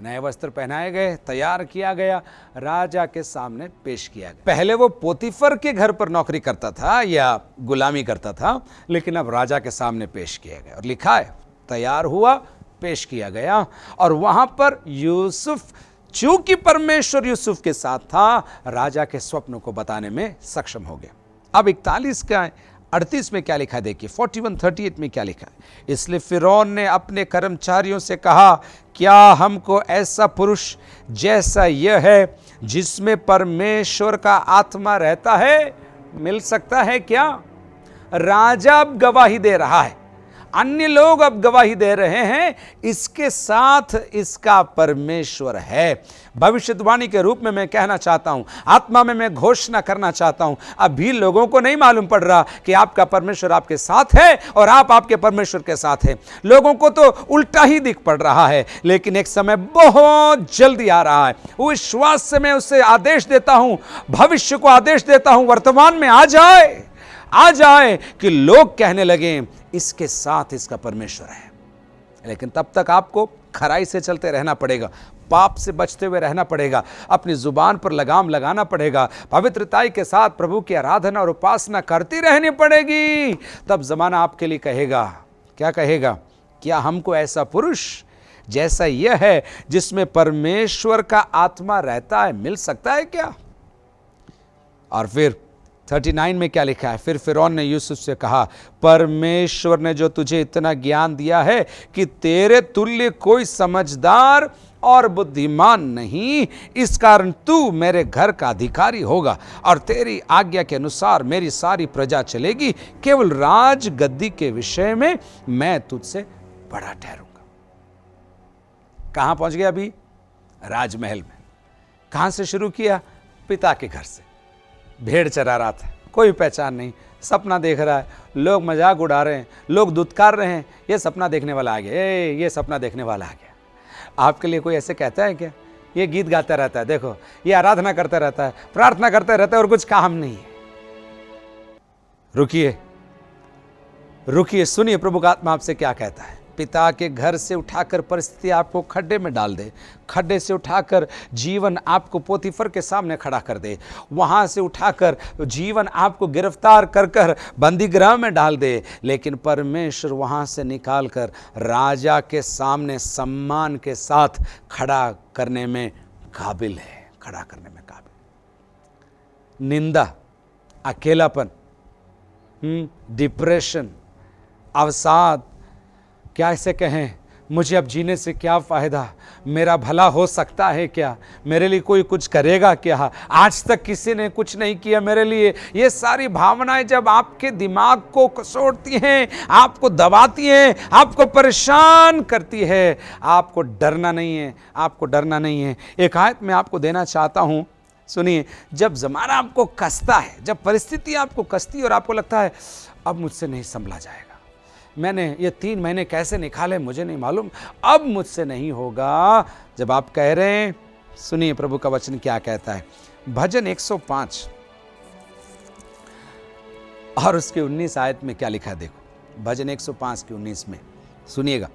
नए वस्त्र पहनाए गए, तैयार किया गया, राजा के सामने पेश किया गया। पहले वो पोतीफर के घर पर नौकरी करता था या गुलामी करता था, लेकिन अब राजा के सामने पेश किया गया। और लिखा है, तैयार हुआ, पेश किया गया, और वहां पर यूसुफ, चूंकि परमेश्वर यूसुफ के साथ था, राजा के स्वप्न को बताने में सक्षम हो गया। अब 41 का 38 में क्या लिखा है देखिए, 41:38 में क्या लिखा है? इसलिए फिरौन ने अपने कर्मचारियों से कहा, क्या हमको ऐसा पुरुष जैसा यह है जिसमें परमेश्वर का आत्मा रहता है मिल सकता है क्या? राजा अब गवाही दे रहा है, अन्य लोग अब गवाही दे रहे हैं, इसके साथ इसका परमेश्वर है। भविष्यवाणी के रूप में मैं कहना चाहता हूं, आत्मा में मैं घोषणा करना चाहता हूं, अभी लोगों को नहीं मालूम पड़ रहा कि आपका परमेश्वर आपके साथ है और आप आपके परमेश्वर के साथ हैं। लोगों को तो उल्टा ही दिख पड़ रहा है, लेकिन एक समय बहुत जल्दी आ रहा है। विश्वास से मैं उससे आदेश देता हूं, भविष्य को आदेश देता हूं, वर्तमान में आ जाए कि लोग कहने लगे इसके साथ इसका परमेश्वर है। लेकिन तब तक आपको खराई से चलते रहना पड़ेगा, पाप से बचते हुए रहना पड़ेगा, अपनी जुबान पर लगाम लगाना पड़ेगा, पवित्रताई के साथ प्रभु की आराधना और उपासना करती रहनी पड़ेगी। तब जमाना आपके लिए कहेगा, क्या कहेगा? क्या हमको ऐसा पुरुष जैसा यह है जिसमें परमेश्वर का आत्मा रहता है मिल सकता है क्या? और फिर 39 में क्या लिखा है? फिर फिरौन ने यूसुफ से कहा, परमेश्वर ने जो तुझे इतना ज्ञान दिया है कि तेरे तुल्य कोई समझदार और बुद्धिमान नहीं, इस कारण तू मेरे घर का अधिकारी होगा और तेरी आज्ञा के अनुसार मेरी सारी प्रजा चलेगी। केवल राज गद्दी के विषय में मैं तुझसे बड़ा ठहरूंगा। कहां पहुंच गया? अभी राजमहल में। कहां से शुरू किया? पिता के घर से। भेड़ चरा रहा था, कोई पहचान नहीं, सपना देख रहा है, लोग मजाक उड़ा रहे हैं, लोग दुत्कार रहे हैं, ये सपना देखने वाला आ गया, ये सपना देखने वाला आ गया। आपके लिए कोई ऐसे कहता है क्या? ये गीत गाता रहता है, देखो ये आराधना करता रहता है, प्रार्थना करता रहता है और कुछ काम नहीं है। रुकिए रुकिए, सुनिए प्रभु का आत्मा आपसे क्या कहता है। पिता के घर से उठाकर परिस्थिति आपको खड्डे में डाल दे, खड्डे से उठाकर जीवन आपको पोतीफर के सामने खड़ा कर दे, वहां से उठाकर जीवन आपको गिरफ्तार कर कर बंदीगृह में डाल दे, लेकिन परमेश्वर वहां से निकालकर राजा के सामने सम्मान के साथ खड़ा करने में काबिल है, खड़ा करने में काबिल। निंदा, अकेलापन, डिप्रेशन, अवसाद, क्या इसे कहें, मुझे अब जीने से क्या फ़ायदा, मेरा भला हो सकता है क्या, मेरे लिए कोई कुछ करेगा क्या, आज तक किसी ने कुछ नहीं किया मेरे लिए। ये सारी भावनाएं जब आपके दिमाग को कसोड़ती हैं, आपको दबाती हैं, आपको परेशान करती है, आपको डरना नहीं है, आपको डरना नहीं है। एक आयत मैं आपको देना चाहता हूँ, सुनिए। जब ज़माना आपको कसता है, जब परिस्थिति आपको कसती है और आपको लगता है अब मुझसे नहीं संभला जाएगा, मैंने ये 3 महीने कैसे निकाले मुझे नहीं मालूम, अब मुझसे नहीं होगा, जब आप कह रहे हैं, सुनिए प्रभु का वचन क्या कहता है। भजन 105 और उसके 19 आयत में क्या लिखा है, देखो भजन 105 की 19 में सुनिएगा।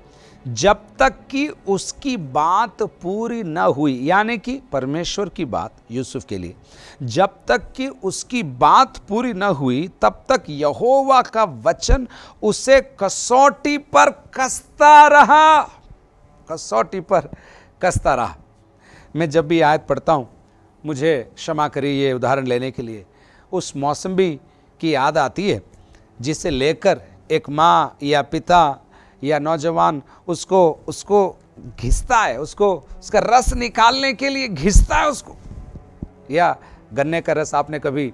जब तक कि उसकी बात पूरी न हुई, यानी कि परमेश्वर की बात यूसुफ के लिए, जब तक कि उसकी बात पूरी न हुई तब तक यहोवा का वचन उसे कसौटी पर कसता रहा, कसौटी पर कसता रहा। मैं जब भी आयत पढ़ता हूँ, मुझे क्षमा करिए ये उदाहरण लेने के लिए, उस मौसमी की याद आती है जिसे लेकर एक माँ या पिता या नौजवान उसको घिसता है, उसको उसका रस निकालने के लिए घिसता है उसको। या गन्ने का रस आपने कभी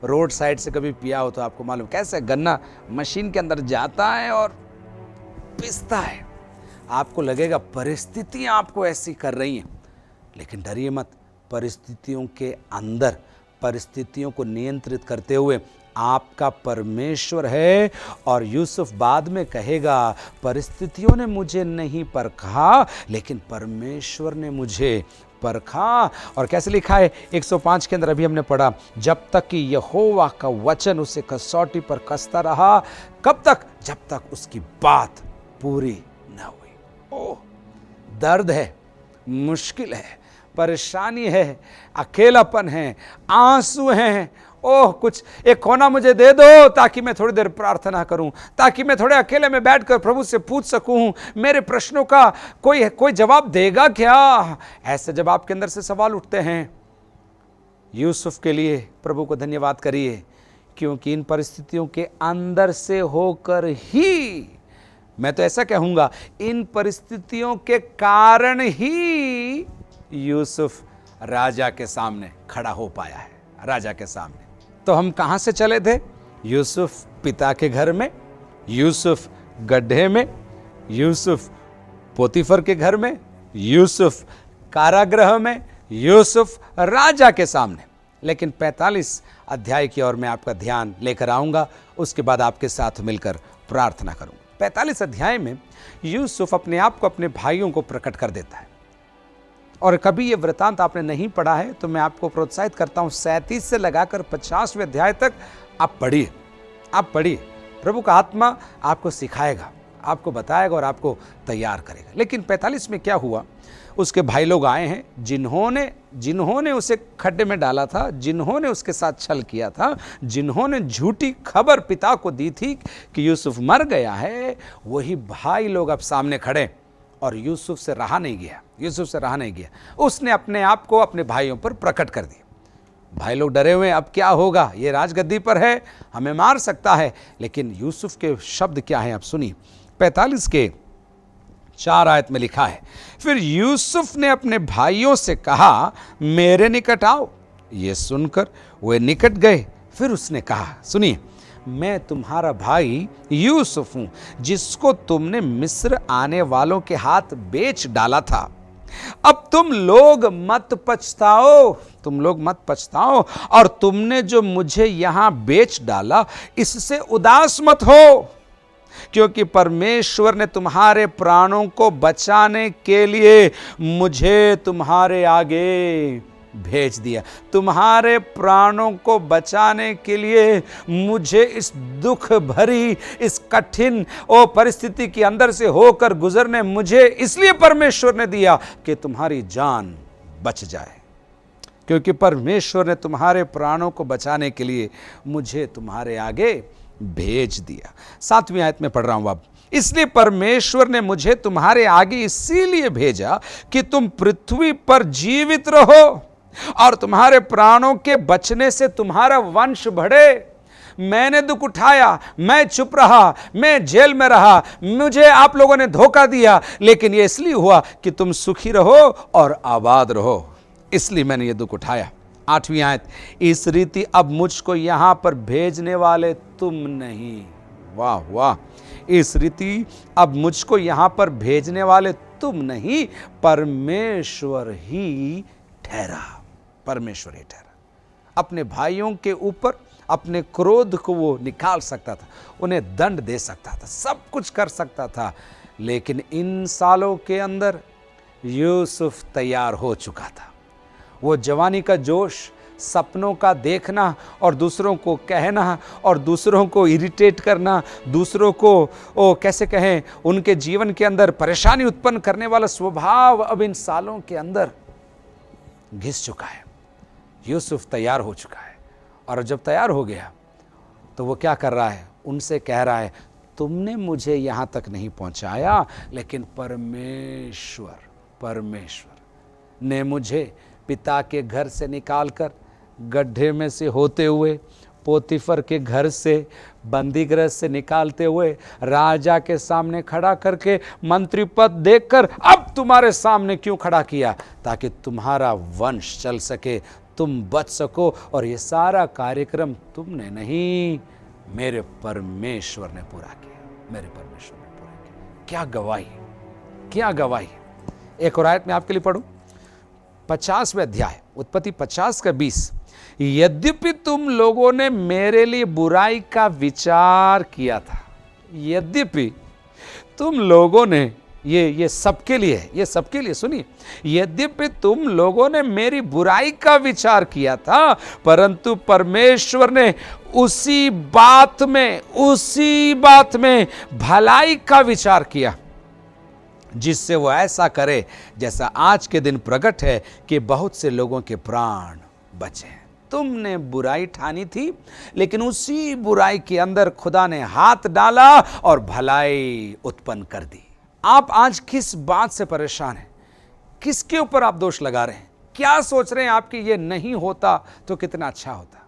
रोड साइड से कभी पिया हो तो आपको मालूम कैसे गन्ना मशीन के अंदर जाता है और पिसता है। आपको लगेगा परिस्थितियां आपको ऐसी कर रही हैं, लेकिन डरिए मत, परिस्थितियों के अंदर परिस्थितियों को नियंत्रित करते हुए आपका परमेश्वर है। और यूसुफ बाद में कहेगा, परिस्थितियों ने मुझे नहीं परखा लेकिन परमेश्वर ने मुझे परखा। और कैसे लिखा है 105 के अंदर, अभी हमने पढ़ा, जब तक कि यहोवा का वचन उसे कसौटी पर कसता रहा। कब तक? जब तक उसकी बात पूरी न हुई। ओह, दर्द है, मुश्किल है, परेशानी है, अकेलापन है, आंसू हैं। ओह, कुछ एक कोना मुझे दे दो ताकि मैं थोड़ी देर प्रार्थना करूं, ताकि मैं थोड़े अकेले में बैठकर प्रभु से पूछ सकूं, मेरे प्रश्नों का कोई जवाब देगा क्या। ऐसे जब आपके अंदर से सवाल उठते हैं, यूसुफ के लिए प्रभु को धन्यवाद करिए, क्योंकि इन परिस्थितियों के अंदर से होकर ही, मैं तो ऐसा कहूंगा, इन परिस्थितियों के कारण ही यूसुफ राजा के सामने खड़ा हो पाया है, राजा के सामने। तो हम कहां से चले थे? यूसुफ पिता के घर में, यूसुफ गड्ढे में, यूसुफ पोतीफर के घर में, यूसुफ कारागृह में, यूसुफ राजा के सामने। लेकिन 45 अध्याय की ओर मैं आपका ध्यान लेकर आऊंगा, उसके बाद आपके साथ मिलकर प्रार्थना करूंगा। 45 अध्याय में यूसुफ अपने आप को अपने भाइयों को प्रकट कर देता है। और कभी ये वृतांत आपने नहीं पढ़ा है तो मैं आपको प्रोत्साहित करता हूं, 37 से लगाकर 50वें अध्याय तक आप पढ़िए, आप पढ़िए। प्रभु का आत्मा आपको सिखाएगा, आपको बताएगा और आपको तैयार करेगा। लेकिन 45 में क्या हुआ, उसके भाई लोग आए हैं जिन्होंने उसे खड्डे में डाला था, जिन्होंने उसके साथ छल किया था, जिन्होंने झूठी खबर पिता को दी थी कि यूसुफ मर गया है, वही भाई लोग अब सामने खड़े। और यूसुफ से रहा नहीं गया, उसने अपने आप को अपने भाइयों पर प्रकट कर दिया। भाई लोग डरे हुए, अब क्या होगा, ये राजगद्दी पर है, हमें मार सकता है। लेकिन यूसुफ के शब्द क्या हैं आप सुनिए। 45 के 4 आयत में लिखा है, फिर यूसुफ ने अपने भाइयों से कहा, मेरे निकट आओ। ये सुनकर वे निकट गए। फिर उसने कहा, सुनिए, मैं तुम्हारा भाई यूसुफ हूं, जिसको तुमने मिस्र आने वालों के हाथ बेच डाला था। अब तुम लोग मत पछताओ, और तुमने जो मुझे यहां बेच डाला, इससे उदास मत हो, क्योंकि परमेश्वर ने तुम्हारे प्राणों को बचाने के लिए मुझे तुम्हारे आगे भेज दिया। तुम्हारे प्राणों को बचाने के लिए मुझे इस दुख भरी, इस कठिन परिस्थिति के अंदर से होकर गुजरने मुझे इसलिए परमेश्वर ने दिया कि तुम्हारी जान बच जाए, क्योंकि परमेश्वर ने तुम्हारे प्राणों को बचाने के लिए मुझे तुम्हारे आगे भेज दिया। 7वीं आयत में पढ़ रहा हूं अब। इसलिए परमेश्वर ने मुझे तुम्हारे आगे इसीलिए भेजा कि तुम पृथ्वी पर जीवित रहो और तुम्हारे प्राणों के बचने से तुम्हारा वंश बढ़े। मैंने दुख उठाया, मैं चुप रहा, मैं जेल में रहा, मुझे आप लोगों ने धोखा दिया, लेकिन यह इसलिए हुआ कि तुम सुखी रहो और आबाद रहो, इसलिए मैंने ये दुख उठाया। 8वीं आयत, इस रीति अब मुझको यहां पर भेजने वाले तुम नहीं। वाह वाह, इस रीति अब मुझको यहां पर भेजने वाले तुम नहीं, परमेश्वर ही ठहरा। अपने भाइयों के ऊपर अपने क्रोध को वो निकाल सकता था, उन्हें दंड दे सकता था, सब कुछ कर सकता था, लेकिन इन सालों के अंदर यूसुफ तैयार हो चुका था। वो जवानी का जोश, सपनों का देखना और दूसरों को कहना और दूसरों को इरिटेट करना, दूसरों को कैसे कहें, उनके जीवन के अंदर परेशानी उत्पन्न करने वाला स्वभाव अब इन सालों के अंदर घिस चुका है। यूसुफ तैयार हो चुका है, और जब तैयार हो गया तो वो क्या कर रहा है, उनसे कह रहा है, तुमने मुझे यहां तक नहीं पहुंचाया, लेकिन परमेश्वर ने मुझे पिता के घर से निकालकर, गड्ढे में से होते हुए, पोतीफर के घर से, बंदीगृह से निकालते हुए, राजा के सामने खड़ा करके, मंत्री पद देकर अब तुम्हारे सामने क्यों खड़ा किया, ताकि तुम्हारा वंश चल सके, तुम बच सको। और ये सारा कार्यक्रम तुमने नहीं, मेरे परमेश्वर ने पूरा किया, मेरे परमेश्वर ने पूरा किया। क्या गवाही। एक और आयत में आपके लिए पढ़ूं, 50वें अध्याय, उत्पत्ति 50 का 20। यद्यपि तुम लोगों ने मेरे लिए बुराई का विचार किया था, यद्यपि तुम लोगों ने, ये सबके लिए है, ये सबके लिए सुनिए, यद्यपि तुम लोगों ने मेरी बुराई का विचार किया था, परंतु परमेश्वर ने उसी बात में भलाई का विचार किया, जिससे वो ऐसा करे जैसा आज के दिन प्रकट है कि बहुत से लोगों के प्राण बचे। तुमने बुराई ठानी थी, लेकिन उसी बुराई के अंदर खुदा ने हाथ डाला और भलाई उत्पन्न कर दी। आप आज किस बात से परेशान हैं? किसके ऊपर आप दोष लगा रहे हैं? क्या सोच रहे हैं आपकी ये नहीं होता तो कितना अच्छा होता?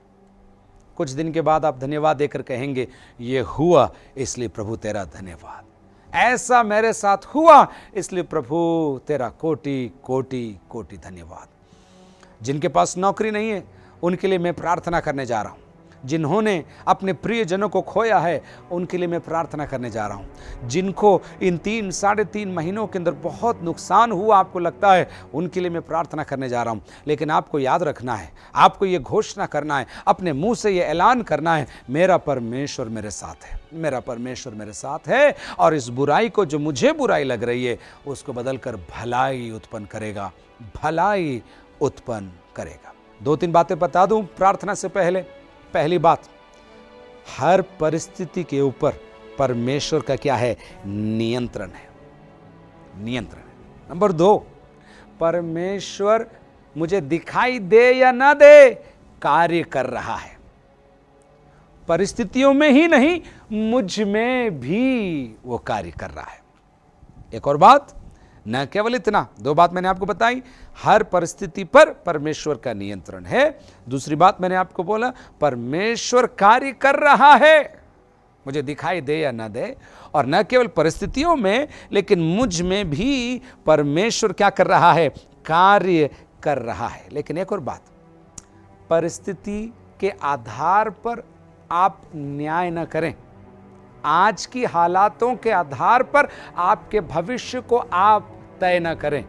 कुछ दिन के बाद आप धन्यवाद देकर कहेंगे, ये हुआ इसलिए प्रभु तेरा धन्यवाद, ऐसा मेरे साथ हुआ इसलिए प्रभु तेरा कोटि कोटि कोटि धन्यवाद। जिनके पास नौकरी नहीं है उनके लिए मैं प्रार्थना करने जा रहा हूं, जिन्होंने अपने प्रियजनों को खोया है उनके लिए मैं प्रार्थना करने जा रहा हूं, जिनको इन 3-3.5 महीनों के अंदर बहुत नुकसान हुआ आपको लगता है, उनके लिए मैं प्रार्थना करने जा रहा हूं। लेकिन आपको याद रखना है, आपको ये घोषणा करना है, अपने मुंह से ये ऐलान करना है, मेरा परमेश्वर मेरे साथ है, मेरा परमेश्वर मेरे साथ है, और इस बुराई को, जो मुझे बुराई लग रही है, उसको बदलकर भलाई उत्पन्न करेगा, भलाई उत्पन्न करेगा। 2-3 बातें बता दूं प्रार्थना से पहले। पहली बात, हर परिस्थिति के ऊपर परमेश्वर का क्या है? नियंत्रण है। नंबर 2, परमेश्वर मुझे दिखाई दे या ना दे, कार्य कर रहा है। परिस्थितियों में ही नहीं, मुझ में भी वो कार्य कर रहा है। एक और बात, न केवल इतना, दो बात मैंने आपको बताई, हर परिस्थिति पर परमेश्वर का नियंत्रण है। दूसरी बात मैंने आपको बोला, परमेश्वर कार्य कर रहा है, मुझे दिखाई दे या ना दे। और न केवल परिस्थितियों में, लेकिन मुझ में भी परमेश्वर क्या कर रहा है, कार्य कर रहा है। लेकिन एक और बात, परिस्थिति के आधार पर आप न्याय न करें। आज की हालातों के आधार पर आपके भविष्य को आप तय न करें,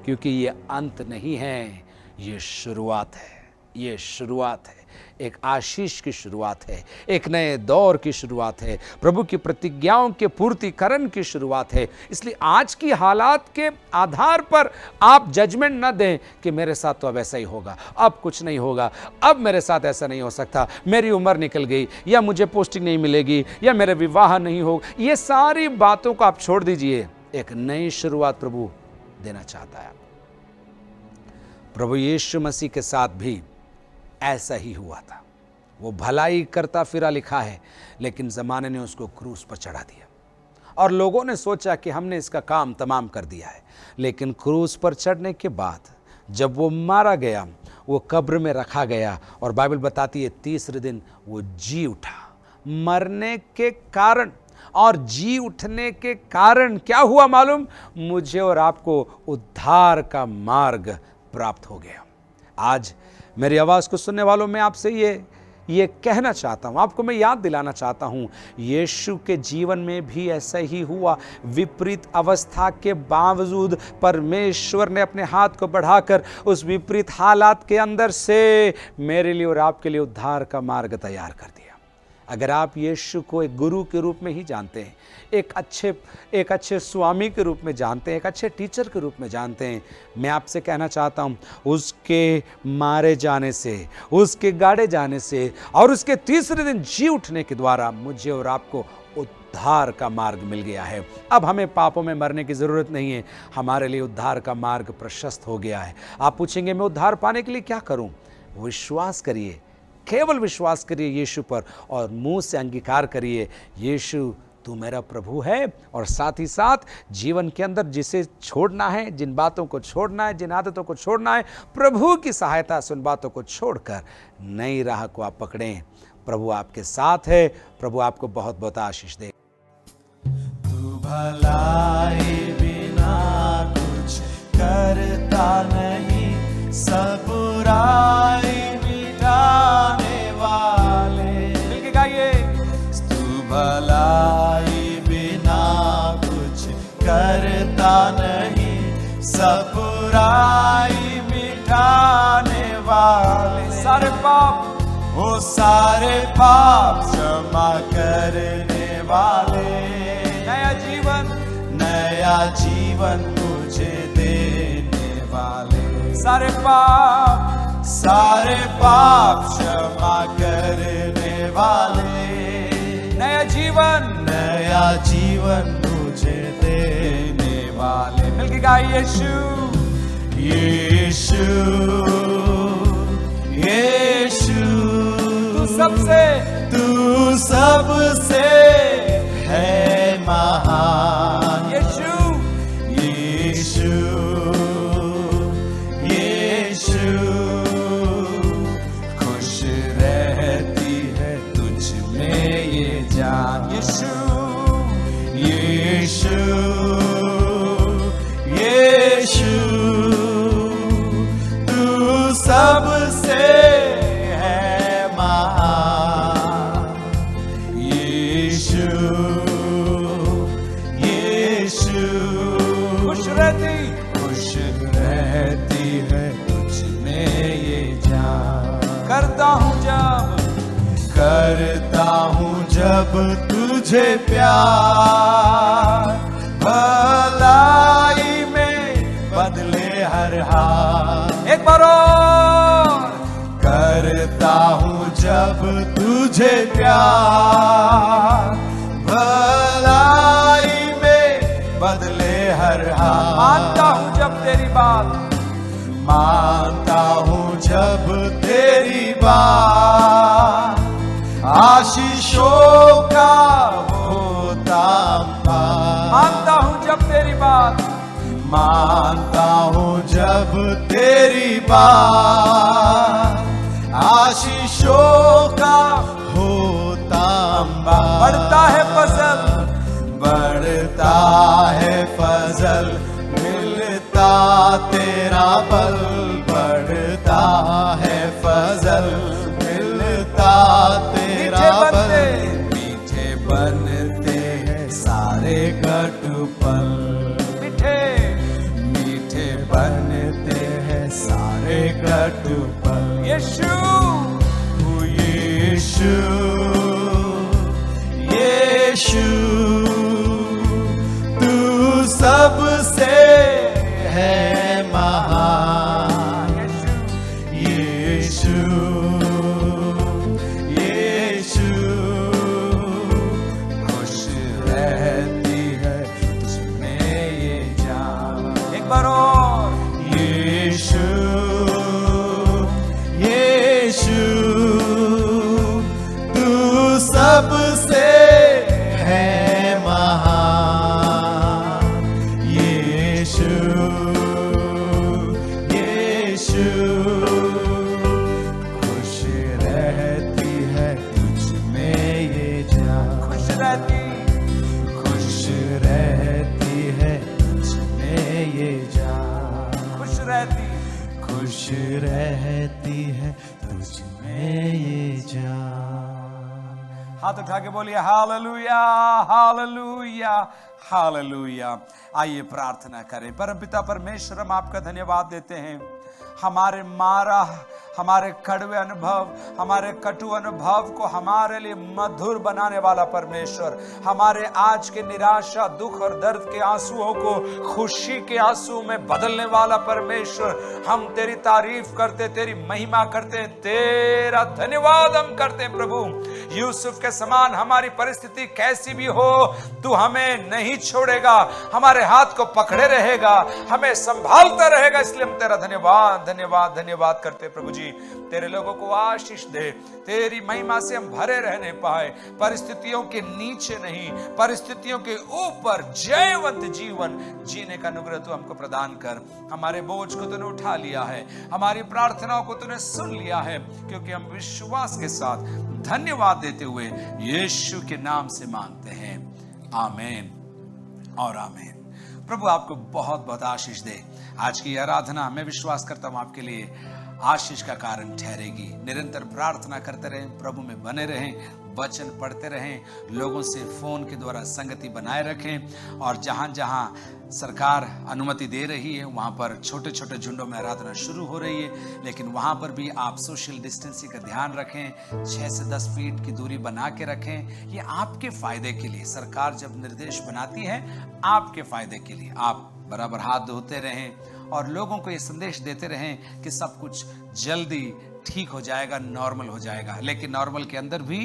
क्योंकि ये अंत नहीं है, ये शुरुआत है। ये शुरुआत है, एक आशीष की शुरुआत है, एक नए दौर की शुरुआत है, प्रभु की प्रतिज्ञाओं के पूर्तिकरण की शुरुआत है। इसलिए आज की हालात के आधार पर आप जजमेंट न दें कि मेरे साथ तो अब ऐसा ही होगा, अब कुछ नहीं होगा, अब मेरे साथ ऐसा नहीं हो सकता, मेरी उम्र निकल गई, या मुझे पोस्टिंग नहीं मिलेगी, या मेरे विवाह नहीं होगा। ये सारी बातों को आप छोड़ दीजिए। एक नई शुरुआत प्रभु देना चाहता है। प्रभु यीशु मसीह के साथ भी ऐसा ही हुआ था। वो भलाई करता फिरा लिखा है, लेकिन ज़माने ने उसको क्रूस पर चढ़ा दिया और लोगों ने सोचा कि हमने इसका काम तमाम कर दिया है। लेकिन क्रूस पर चढ़ने के बाद जब वो मारा गया, वो कब्र में रखा गया, और बाइबल बताती है तीसरे दिन वो जी उठा। मरने के कारण और जी उठने के कारण क्या हुआ मालूम? मुझे और आपको उद्धार का मार्ग प्राप्त हो गया। आज मेरी आवाज़ को सुनने वालों में आपसे ये कहना चाहता हूँ, आपको मैं याद दिलाना चाहता हूँ, यीशु के जीवन में भी ऐसा ही हुआ। विपरीत अवस्था के बावजूद परमेश्वर ने अपने हाथ को बढ़ाकर उस विपरीत हालात के अंदर से मेरे लिए और आपके लिए उद्धार का मार्ग तैयार कर दिया। अगर आप यीशु को एक गुरु के रूप में ही जानते हैं, एक अच्छे स्वामी के रूप में जानते हैं, एक अच्छे टीचर के रूप में जानते हैं, मैं आपसे कहना चाहता हूँ, उसके मारे जाने से, उसके गाड़े जाने से और उसके तीसरे दिन जी उठने के द्वारा मुझे और आपको उद्धार का मार्ग मिल गया है। अब हमें पापों में मरने की ज़रूरत नहीं है, हमारे लिए उद्धार का मार्ग प्रशस्त हो गया है। आप पूछेंगे मैं उद्धार पाने के लिए क्या करूँ? विश्वास करिए, केवल विश्वास करिए यीशु पर, और मुंह से अंगीकार करिए, यीशु तू मेरा प्रभु है। और साथ ही साथ जीवन के अंदर जिसे छोड़ना है, जिन बातों को छोड़ना है, जिन आदतों को छोड़ना है, प्रभु की सहायता से उन बातों को छोड़कर नई राह को आप पकड़ें। प्रभु आपके साथ है। प्रभु आपको बहुत बहुत आशीष दे। तू भलाई बिना कुछ करता नहीं, सब बुराई मिटाने वाले। मिलके गाइए। तू भलाई बिना कुछ करता नहीं, सब बुराई मिटाने वाले। सारे पाप, वो सारे पाप क्षमा करने वाले। नया जीवन मुझे देने वाले। सारे पाप क्षमा करने वाले। नया जीवन मुझे देने वाले। मिलके गाइए। यीशु यीशु तू सबसे है महान। यीशु खुश रहती है तुझ में ये जान। यीशु तू सबसे है महान। यीशु खुश रहती है तुझ में ये जान। करता हूँ जब तुझे प्यार, भलाई में बदले हर हाल। एक बार और। करता हूँ जब तुझे प्यार, भलाई में बदले हर हाल। मानता हूँ जब तेरी बात, मानता हूँ जब तेरी बात आशीषों का होता अंबार। मानता हूँ जब तेरी बात, मानता हूँ जब तेरी बात आशीषों का होता अंबार। बढ़ता है फसल, बढ़ता है फजल, मिलता तेरा बल। बढ़ता है फजल, मिलता तेरा बल। मीठे बनते हैं सारे कटुपल, मीठे बनते हैं सारे कटुपल। यीशु यीशु यीशु तू सबसे है महान। यीशु यीशु खुश रहती है तुझमें ये जान। एक बार और, यीशु यीशु तू सबसे है महान। यीशु यीशु खुश रहती है तुझमें ये जान। खुश रहती, खुश रहती है तुझमें ये जान। खुश रहती। खुश रहती है तुझमें ये जान। हाथ उठा के बोलिए हालेलुया, हालेलुया, हालेलुया। आइए प्रार्थना करें। परमपिता परमेश्वर, हम आपका धन्यवाद देते हैं। हमारे मारा, हमारे कड़वे अनुभव, हमारे कटु अनुभव को हमारे लिए मधुर बनाने वाला परमेश्वर, हमारे आज के निराशा, दुख और दर्द के आंसुओं को खुशी के आंसू में बदलने वाला परमेश्वर, हम तेरी तारीफ करते, तेरी महिमा करते, तेरा धन्यवाद हम करते हैं प्रभु। यूसुफ के समान हमारी परिस्थिति कैसी भी हो, तू हमें नहीं छोड़ेगा, हमारे हाथ को पकड़े रहेगा, हमें संभालता रहेगा। इसलिए हम तेरा धन्यवाद धन्यवाद धन्यवाद करते प्रभु जी। तेरे लोगों को आशीष दे, तेरी महिमा से हम भरे रहने पाए, परिस्थितियों के नीचे नहीं, परिस्थितियों के ऊपर जयवंत जीवन जीने का अनुग्रह तू हमको प्रदान कर। हमारे बोझ को तूने उठा लिया है, हमारी प्रार्थनाओं को तूने सुन लिया है, क्योंकि हम विश्वास के साथ धन्यवाद देते हुए यीशु के नाम से मांगते हैं, आमीन और आमीन। प्रभु आपको बहुत बहुत आशीष दे। आज की आराधना मैं विश्वास करता हूं आपके लिए आशीष का कारण ठहरेगी। निरंतर प्रार्थना करते रहें, प्रभु में बने रहें, वचन पढ़ते रहें, लोगों से फोन के द्वारा संगति बनाए रखें, और जहां जहां सरकार अनुमति दे रही है वहां पर छोटे छोटे झुंडों में आराधना शुरू हो रही है, लेकिन वहां पर भी आप सोशल डिस्टेंसिंग का ध्यान रखें, 6 से 10 फीट की दूरी बना के रखें। ये आपके फायदे के लिए, सरकार जब निर्देश बनाती है आपके फायदे के लिए, आप बराबर हाथ धोते रहें और लोगों को ये संदेश देते रहें कि सब कुछ जल्दी ठीक हो जाएगा, नॉर्मल हो जाएगा। लेकिन नॉर्मल के अंदर भी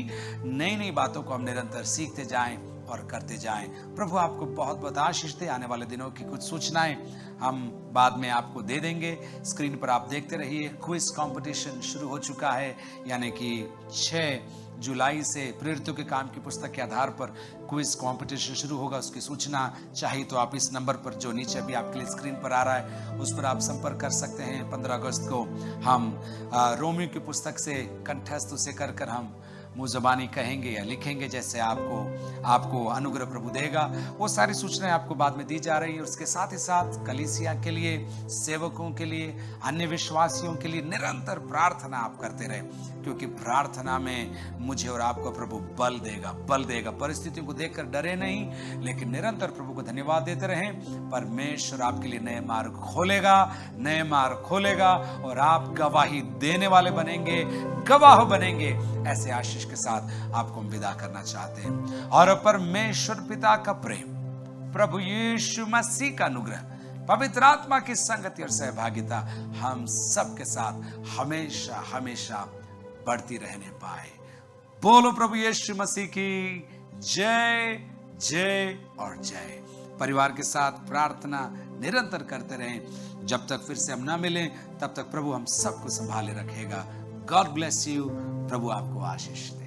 नई नई बातों को हम निरंतर सीखते जाएं और करते जाएं। प्रभु आपको बहुत बहुत आशीष दे। आने वाले दिनों की कुछ सूचनाएं हम बाद में आपको दे देंगे। स्क्रीन पर आप देखते रहिए। क्विज कंपटीशन शुरू हो चुका है, यानी कि 6 जुलाई से प्रेरितों के काम की पुस्तक के आधार पर क्विज कंपटीशन शुरू होगा। उसकी सूचना चाहिए तो आप इस नंबर पर जो नीचे अभी आपके लिए स्क्रीन पर आ रहा है उस पर आप संपर्क कर सकते हैं। 15 अगस्त को हम रोमियो की पुस्तक से कंठस्थ उसे कर हम मुँह ज़बानी कहेंगे या लिखेंगे, जैसे आपको अनुग्रह प्रभु देगा। वो सारी सूचनाएं आपको बाद में दी जा रही है। उसके साथ ही साथ कलीसिया के लिए, सेवकों के लिए, अन्य विश्वासियों के लिए निरंतर प्रार्थना आप करते रहे, क्योंकि प्रार्थना में मुझे और आपको प्रभु बल देगा। परिस्थितियों को देखकर डरे नहीं, लेकिन निरंतर प्रभु को धन्यवाद देते रहें। परमेश्वर आपके लिए नए मार्ग खोलेगा और आप गवाही देने वाले बनेंगे, गवाह बनेंगे। ऐसे आशीष के साथ आपको हम विदा करना चाहते हैं। और परमेश्वर पिता का प्रेम, प्रभु यीशु मसीह का अनुग्रह, पवित्र आत्मा की संगति और सहभागिता हम सबके साथ हमेशा हमेशा बढ़ती रहने पाए। बोलो प्रभु यीशु मसीह की जय, जय और जय। परिवार के साथ प्रार्थना निरंतर करते रहें। जब तक फिर से हम ना मिलें तब तक प्रभु हम सबको संभाले रखेगा। God bless you. प्रभु आपको आशीष दे।